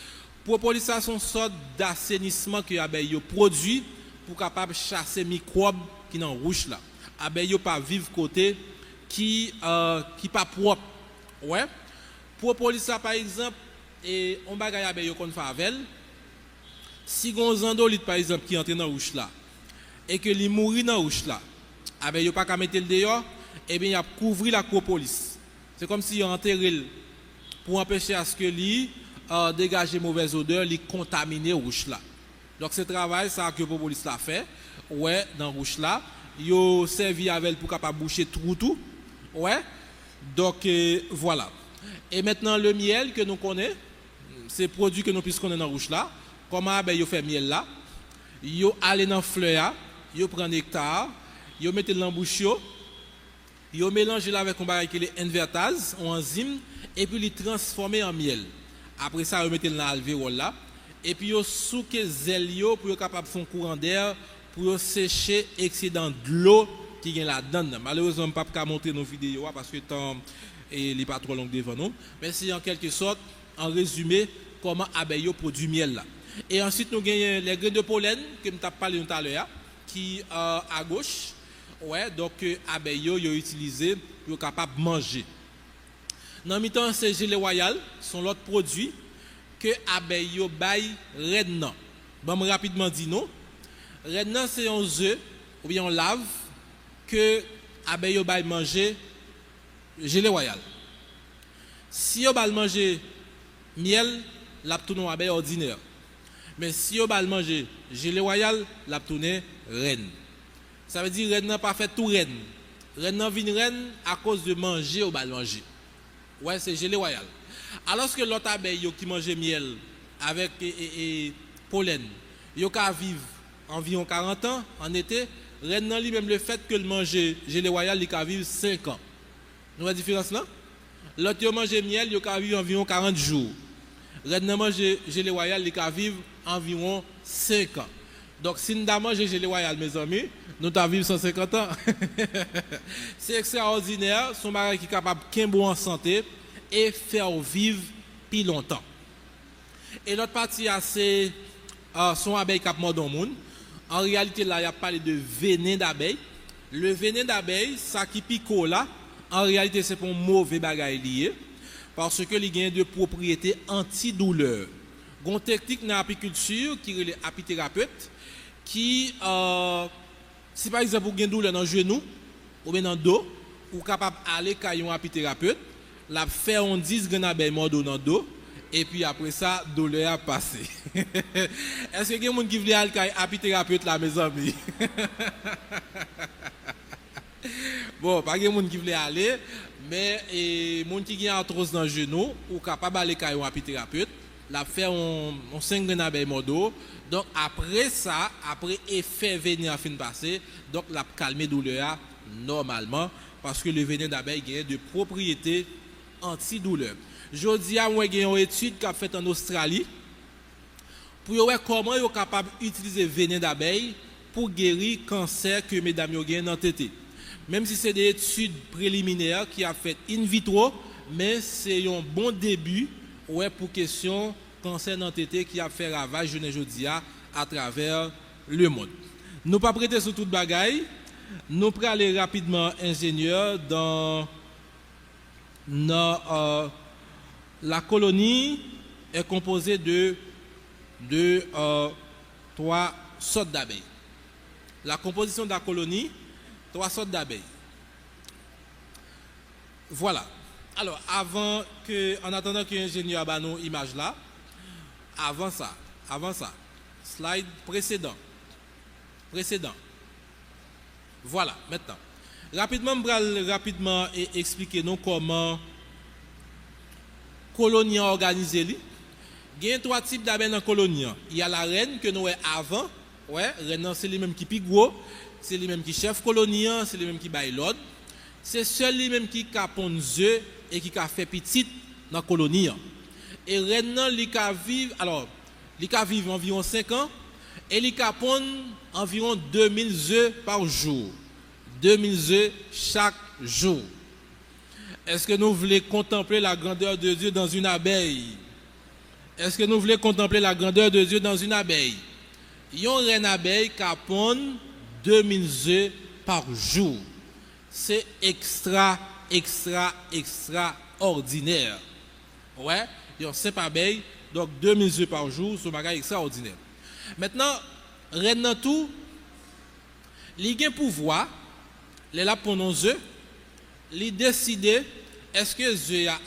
S1: Propolis, c'est une sorte d'assainissement que l'abeille produit pour capable chasser microbes qui dans rouge là. L'abeille pas vivre côté qui pas propre. Ouais. Propolis ça par exemple et on bagaille abeille qu'on fait avec. Si on zandolite par exemple qui entre dans rouge là et que li mourit dans rouge là, abeille pas qu'à mettre le dehors, et bien il a couvrir la propolis. C'est comme si il enterré pour empêcher à ce que li dégager mauvaise odeur, li contaminer rouge là. Donc ce travail ça que propolis l'a fait, ouais, dans rouge là, yo servi avec pour capable boucher tout. Ouais. Donc voilà. Et maintenant le miel que nous connaissons, c'est produit que nous puissions connaître dans rouge là. Comment yo fait miel là? Yo aller dans fleur, yo prend nectar, yo mettez dans bouche yo mélange là avec un bagage qui est invertase, une enzyme et puis les transformer en miel. Après ça yo mettez dans alvéole là et puis yo souke zèle yo pour capable faire un courant d'air pour sécher excédent de l'eau qui est là-dedans. Malheureusement pas capable montrer nos vidéos parce que temps et les pas trop long devant nous, mais c'est en quelque sorte en résumé comment abeille produit miel là. Et ensuite nous avons les graines de pollen que nous avons parlé tout à l'heure qui à gauche. Ouais, donc abeille yo utilisé pour capable manger. Dans mi-temps c'est gelée royale, sont l'autre produit que abeille yo bail rednan. Bon rapidement dit non. Rednan c'est un œuf ou bien on lave que abeille yo bail manger gelée royale. Si yo bail manger miel, la tourne abeille ordinaire. Mais si yo bail manger gelée royale, la tourne reine. Ça veut dire reine n'a pas fait tout reine. Reine n'a vient reine à cause de manger ou pas manger. Ouais, c'est gelée royale. Alors que l'autre abeille qui mange miel avec pollen, yo ka vivre environ 40 ans en été, reine n'a lui même le fait que le manger gelée royale, il ka vivre 5 ans. Nous la différence là? L'autre yo mange miel, il ka vivre environ 40 jours. Reine n'a mange gelée royale, il ka vivre environ 5 ans. Donc, si nous avons mangé gelée royale, mes amis, nous avons vécu 150 ans. C'est extraordinaire, son bagage qui est capable de bon en santé et faire vivre plus longtemps. Et l'autre partie, c'est son abeille qui a mort dans le monde. En réalité, là, il y a parlé de venin d'abeille. Le venin d'abeille, ça qui pique là, en réalité, c'est pour un mauvais bagage lié. Parce que il y a de propriétés antidouleur. Il y a une technique dans l'apiculture qui est l'apithérapeute. Qui, si par exemple vous avez une douleur dans le genou ou bien dans le dos, vous êtes capable d'aller à un apithérapeute, la faire 10 graines d'abeille mordo dans le dos, et puis après ça, la douleur a passé. Est-ce qu'il y a quelqu'un qui veut aller à un apithérapeute là, mes amis? Bon, pas quelqu'un qui veut aller, mais les gens qui ont arthrose dans le genou, vous êtes capable d'aller à un apithérapeute, la faire 5 graines d'abeille mordo. Donc après ça, après effet venin a fin passer, donc la calmer douleur normalement parce que le venin d'abeille a de propriétés antidouleur. Je dis à moi il y a une étude qui a fait en Australie pour voir comment ils sont capables d'utiliser venin d'abeille pour guérir cancer que mesdames ont dans tête. Même si c'est des études préliminaires qui a fait in vitro, mais c'est un bon début ouais pour question cancer dans tête qui a fait ravage jeudi à travers le monde. Nous pas prêter sur toute bagaille. Nous prenons aller rapidement ingénieur dans la colonie est composée de 3 sortes d'abeilles. La composition de la colonie, 3 sortes d'abeilles. Voilà. Alors, en attendant que l'ingénieur ait nos images là, avant ça, slide précédent. Voilà, maintenant. Rapidement, je vais expliquer nous comment colonie organisée. Il y a trois types d'abeilles dans la colonie. Il y a la reine que nous avons avant. Ouais, reine c'est lui-même qui est gros. C'est lui-même qui chef colonie, c'est lui-même qui baille l'ordre. C'est seul lui-même qui a pondre œufs et qui a fait petit dans la colonie. Et reine li ka vivre alors, li ka vivre environ 5 ans et li ka pondre environ 2000 œufs par jour. 2000 œufs chaque jour. Est-ce que nous voulons contempler la grandeur de Dieu dans une abeille? Est-ce que nous voulons contempler la grandeur de Dieu dans une abeille? Yon reine abeille qui pond 2000 œufs par jour. C'est extraordinaire. Ouais, yon simple abeille, donc 2000 œufs par jour, c'est un bagage extraordinaire. Maintenant, reine dans tout, li gen pouvoir, les là pour nos œufs, li décider est-ce que œufs a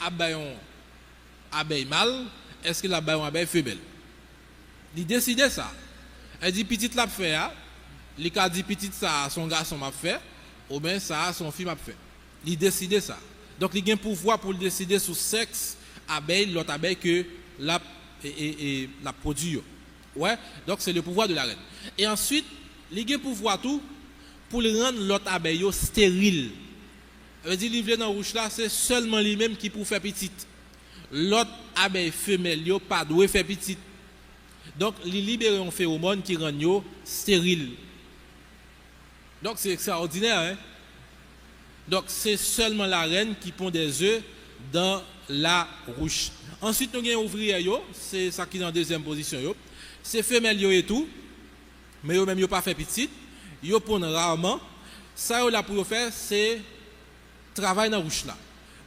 S1: abeille mâle, est-ce que la abeille femelle. Li décider ça. Elle dit petite la fait, li ka dit petite ça son garçon m'a fait ou bien ça son fille m'a fait. Il décide ça. Donc il a un pouvoir pour décider sur sexe abeille l'autre abeille que la produit. Ouais, donc c'est le pouvoir de la reine. Et ensuite, il a un pouvoir tout pour rendre l'autre abeille stérile. Elle dit livre dans rouge là, c'est seulement lui-même qui peut faire petite. L'autre abeille femelle yo pas doit faire petite. Donc, il libère un phéromone qui rend yo stérile. Donc, c'est extraordinaire. Hein? Donc, c'est seulement la reine qui pond des œufs dans la ruche. Ensuite, nous avons ouvrier, c'est ça qui est en deuxième position. C'est femelle et tout, mais eux même yo pas fait petit. Yo pond rarement. Ça, yo là pour faire, c'est travail dans la ruche là.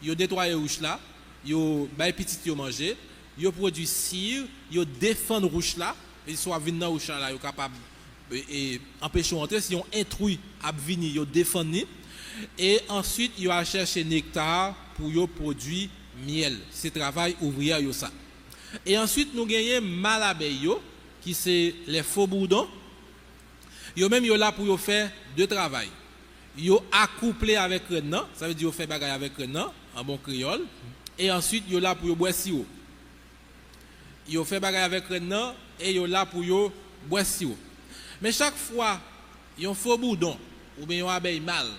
S1: Yo nettoyer la ruche là, yo bay petit yo manger. Yo produit cire, yo défend rouge là, et soit vinn dans rouge là, yo capable et empêcher entrer si on intrus a venir yo défendre et ensuite yo a chercher nectar pour yo produire miel. C'est travail ouvrier yo ça. Et ensuite nous gagnons mal abeille yo qui c'est les faux bourdons. Yo même yo là pour yo faire deux travail. Yo accouplé avec renan, ça veut dire yo fait bagaille avec renan en bon créole et ensuite yo là pour yo boire sirop. Yo fait bagaille avec renan et yo là pour yo boire sirop. Mais chaque fois yon faux bourdon ou bien yon abeille mâle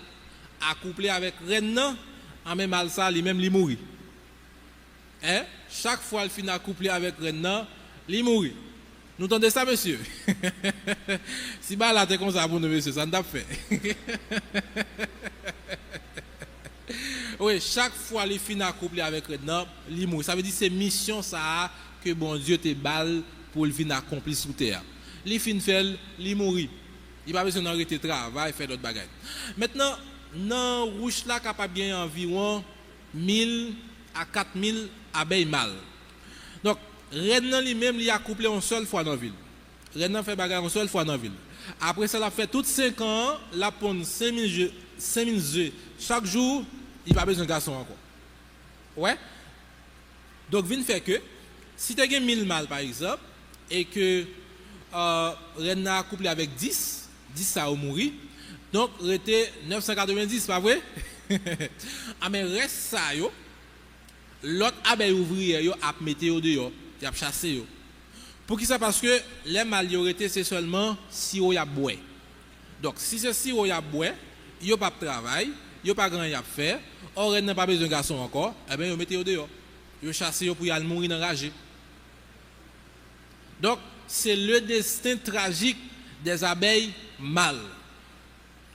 S1: accouplé avec renan, en même mal ça lui même li mourir. Hein? Chaque fois il finit accouplé avec renan, li mourir. Nous entendez ça monsieur? Si bah là t'es comme ça pour nous monsieur, ça n'a pas fait. Oui, chaque fois il finit accouplé avec renan, li mourir. Ça veut dire c'est mission ça que bon Dieu te balle pour le venir accomplir sous terre. Li fin fait, li mourir. Il pas besoin d'arrêter travail, faire d'autres bagages. Maintenant, dans rouge là capable gagner environ 1000 à 4000 abeilles mâles. Donc, reine lui-même li a couplé une seule fois dans la ville. Reine fait bagaille une seule fois dans la ville. Après ça l'a fait toutes 5 ans, la pond 5000 œufs chaque jour, il pas besoin de garçon encore. Ouais. Donc vient fait que si tu as 1000 mâles par exemple, et que reine a couplé avec 10 ça a mouru, donc rete 990, pas vrai? Ah mais reste ça yo, l'autre abeille ouvrière yo a mettre yo dehors, y a chasser yo. Pour qui ça? Parce que les mâles yo rete c'est seulement si yo y a boire. Donc si c'est si yo y a boire, yo pas travail, yo pas grand y a faire, or reine n'a pas besoin de garçon encore, eh ben yo mette yo dehors. Yo chasse yo pour y aller mourir enragé. Donc, c'est le destin tragique des abeilles mâles.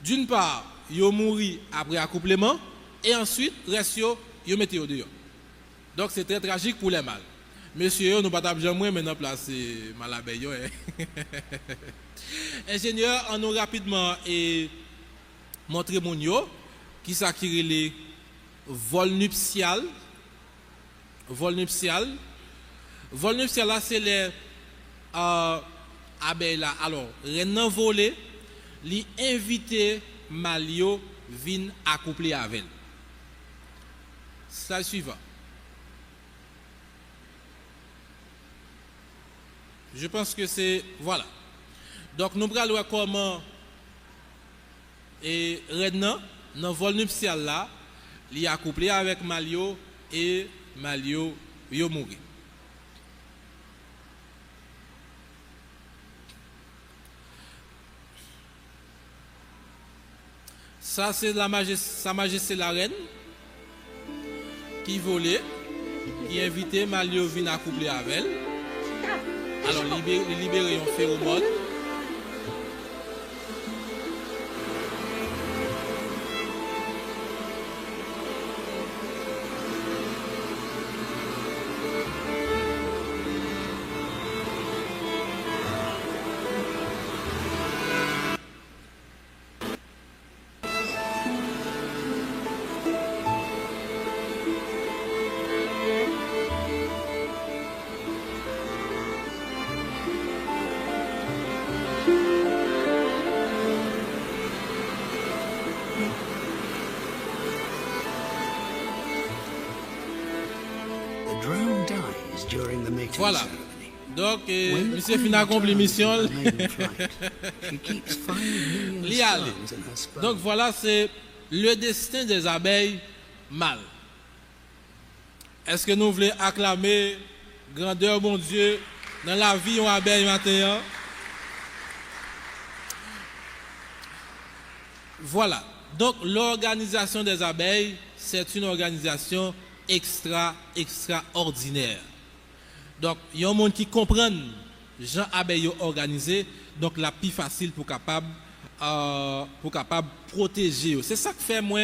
S1: D'une part, yo mouri après accouplement et ensuite reste yo mette yo dehors. Donc c'est très tragique pour les mâles. Monsieur, nous pas jamais maintenant placer mal abeille yo. Ingénieur, on nous rapidement et montrer mon yo qui s'acquire les vol nuptial. Vol nuptial là c'est les abeilles là. Alors, renan volé, li invité malio vin accoupler avec elle. Ça suivant. Je pense que c'est voilà. Donc nous allons voir comment et renan dans vol nuptial là, li accouplé avec malio et malio yo mourir. Ça, c'est Sa Majesté la Reine qui volait, qui invitait Malio vin accoupler avec elle. Alors, libérer un phéromone.
S2: The drone dies during the mating
S1: Voilà.
S2: ceremony.
S1: Donc,
S2: When the
S1: monsieur
S2: queen
S1: fin accompli
S2: returns
S1: mission.
S2: from her maiden flight, she keeps 5 million
S1: Li ale.
S2: sperms in her sperm.
S1: Donc voilà, c'est le destin des abeilles mâles. Est-ce que nous voulons acclamer grandeur, mon Dieu, dans la vie en abeille matin? Voilà. Donc l'organisation des abeilles, c'est une organisation extraordinaire. Donc, il y a un monde qui comprend Jean abeille organisé, donc la plus facile pour capable protéger. C'est ça que fait moi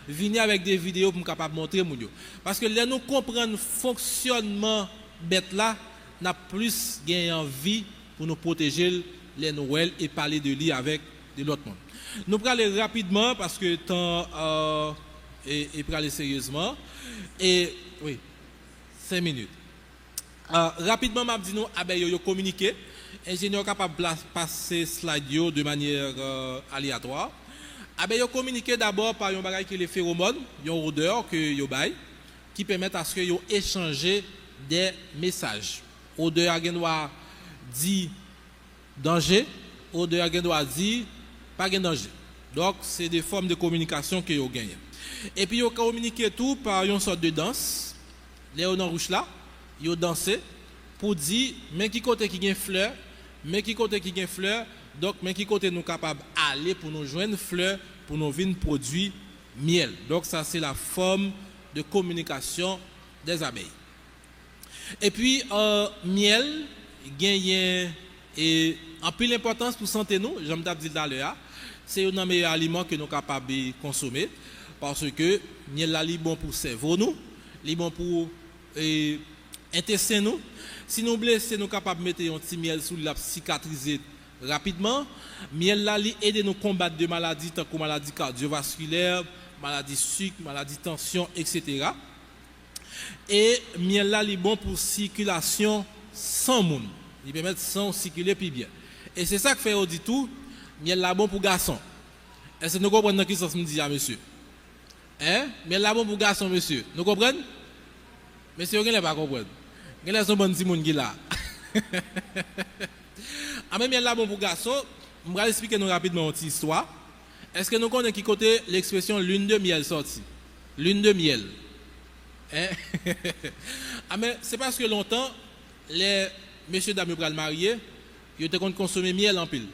S1: venir avec des vidéos pour capable montrer mon yo. Parce que là nous comprenons le fonctionnement bête là, n'a plus gagné envie pour nous protéger les Noël et parler de lui avec de l'autre monde. Nous allons aller rapidement parce que le temps est pour aller sérieusement. Et oui, 5 minutes. Rapidement, je dis nous abeilles yo communiquer. Ingénieur capable de passer slide yo de manière aléatoire. Abeilles yo communiquer d'abord par un bagage qui est les phéromones, une odeur que yo bay qui permettent à ce que yo échanger des messages. Odeur gen doit dire danger, odeur gen doit dire pas de danger. Donc c'est des formes de communication que yo gagne. Et puis yo communiquer tout par une sorte de danse. Les on rouge là, yo danser pour dire mais qui côté qui gagne fleur, mais qui côté qui gagne fleur, donc mais qui côté nous capable aller pour nous joindre fleur pour nous venir produire miel. Donc ça c'est la forme de communication des abeilles. Et puis miel gagne et en plus l'importance pour santé nous, j'aime dit tout à l'heure, c'est un meilleur aliment que nous capables de consommer parce que miel là li bon pour cerveau nous, li bon pour intestin nous. Si nous blessés, nous capables de mettre un petit miel sous la cicatriser rapidement. Miel là li aide nous combattre des maladies telles que maladies cardiovasculaires, maladies sucre, maladies tension, etc. Et miel là li bon pour circulation sans monde. Il permet de sang circuler plus bien. Et c'est ça que fait dit tout, miel là bon pour garçon. Est-ce que nous comprenons qui ça me dit à monsieur? Hein? Miel là bon pour garçon monsieur. Nous comprenons? Monsieur, vous ne pas comprendre. Vous avez un bon petit monde qui là. En même temps, bon pour garçon, je vais expliquer nous rapidement une petite histoire. Est-ce que nous connaissons qui côté l'expression lune de miel sortie? Lune de miel. Hein? Mais c'est parce que longtemps, les messieurs dames pour le marier, ils étaient consommer miel en pile.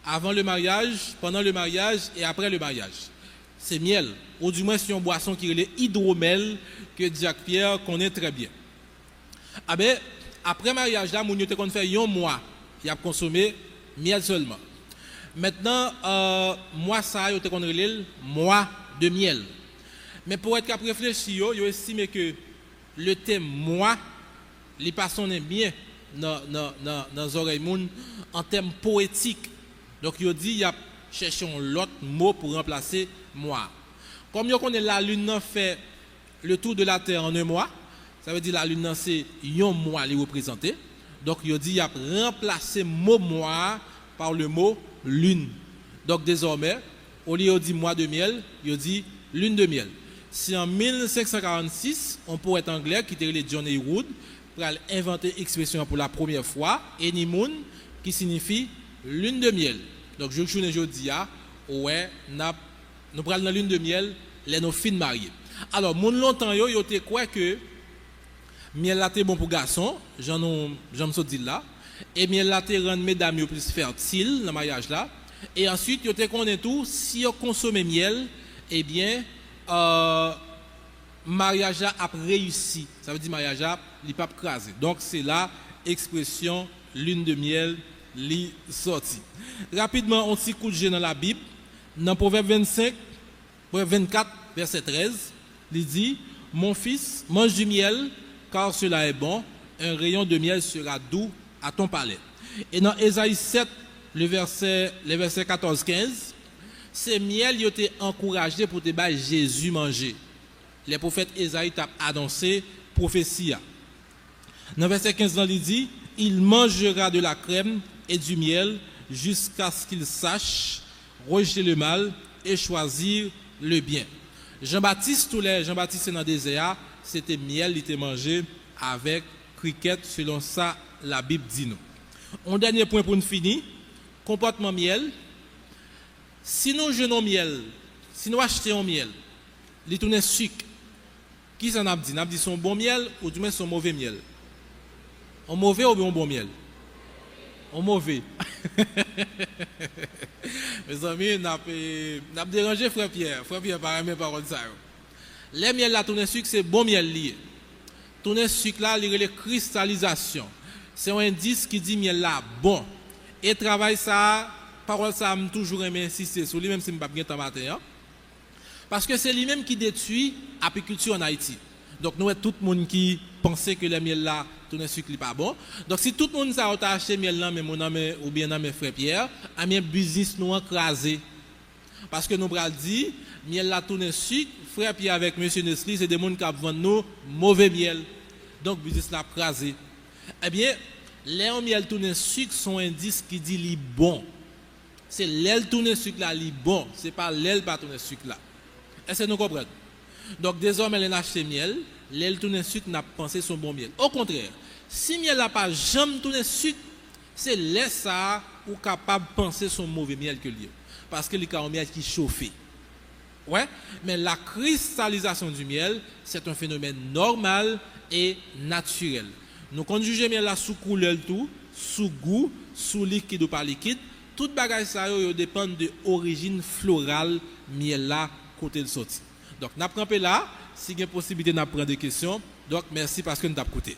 S1: Avant le mariage, pendant le mariage et après le mariage. C'est miel. Ou du moins, c'est une boisson qui est l'hydromel que Jacques Pierre connaît très bien. Ah ben, après mariage, là, mon yote qu'on fait un mois, il a consommé miel seulement. Maintenant, moi, ça, yote qu'on relève mois de miel. Mais pour être capable de réfléchir, yo estime que le thème mois, les personnes aiment bien dans les oreilles moun en termes poétiques. Donc, il dit, il y a cherché l'autre mot pour remplacer mois. Comme yo connaît la lune fait le tour de la terre en un mois, ça veut dire la lune c'est un mois les représenter. Donc il dit il a remplacé mot mois par le mot lune. Donc désormais au lieu de dire mois de miel, il dit lune de miel. Si en 1546, on pourrait être anglais qui était John Heywood pour inventer l'expression pour la première fois honeymoon qui signifie lune de miel. Donc je dis ouais, nous prenons la lune de miel, les nos filles mariées. Alors, mon longtemps yo te croit que Miel là c'est bon pour garçon, j'en me dit là. Et miel là c'est rend mesdames plus fertiles dans le mariage là. Et ensuite, yo te connaît tout, si vous consommez miel, eh bien mariage a réussi. Ça veut dire mariage a li pas crasé. Donc c'est là expression lune de miel li sorti. Rapidement, on petit coup de jet dans la Bible. Dans Proverbe 24, verset 13, il dit: mon fils, mange du miel, car cela est bon. Un rayon de miel sera doux à ton palais. Et dans Ésaïe 7, les versets 14-15, c'est miel qui a été encouragé pour te bailler Jésus manger. Les prophètes Ésaïe t'a annoncé prophétie. Dans verset 15, il dit: il mangera de la crème et du miel jusqu'à ce qu'il sache rejeter le mal et choisir le bien. Jean-Baptiste c'est dans le désert, c'était miel, il était mangé avec cricket, selon ça la Bible dit nous. Un dernier point pour nous finir, comportement miel. Si nous jetons miel, si nous achetons miel, il tourne sucre. Qui s'en a dit? N'a dit son bon miel ou du moins son mauvais miel? On mauvais ou bien on bon miel? On mauvais. Mes amis, n'a dérangé frère Pierre. Frère Pierre par mes paroles ça. Les miel là tourne sucre, c'est bon miel lié. Tourne sucre là, il y a cristallisation. C'est un indice qui dit miel là bon. Et travail ça, parole ça m'a toujours aimé insister sur lui même si je ne pas bien temps matin. Hein? Parce que c'est lui-même qui détruit l'apiculture en Haïti. Donc nous tout le monde qui pensait que le miel là tourne sucre n'est pas bon. Donc si tout le monde ça a acheté miel là mais mon ami ou bien dans mes frères Pierre, à bien business nous écrasé. Parce que nous bral dit miel là tourne sucre, frère Pierre avec monsieur Nestlé, c'est des monde qui vendent nous mauvais miel. Donc business là écrasé. Eh bien, les miel tourne sucre sont indice qui dit li bon. C'est l'aile tourne sucre là li bon, c'est pas l'aile pas tourne sucre là. Est-ce que nous comprenons? Donc désormais les acheter miel, l'aile tourne sucre n'a pensé son bon miel. Au contraire, si miel n'a pas jamais tourné sucre, c'est là ça ou capable de penser son mauvais miel que lui. Parce que le cas miel qui chauffe. Ouais, mais la cristallisation du miel, c'est un phénomène normal et naturel. Nous quand juger miel là sous couleur tout, sous goût, sous liquide ou pas liquide, tout bagage ça yo dépend de origine florale miel là côté de sorti. Donc n'a prendre là, si il y a possibilité n'a prendre des questions. Donc merci parce que nous t'avons écouté.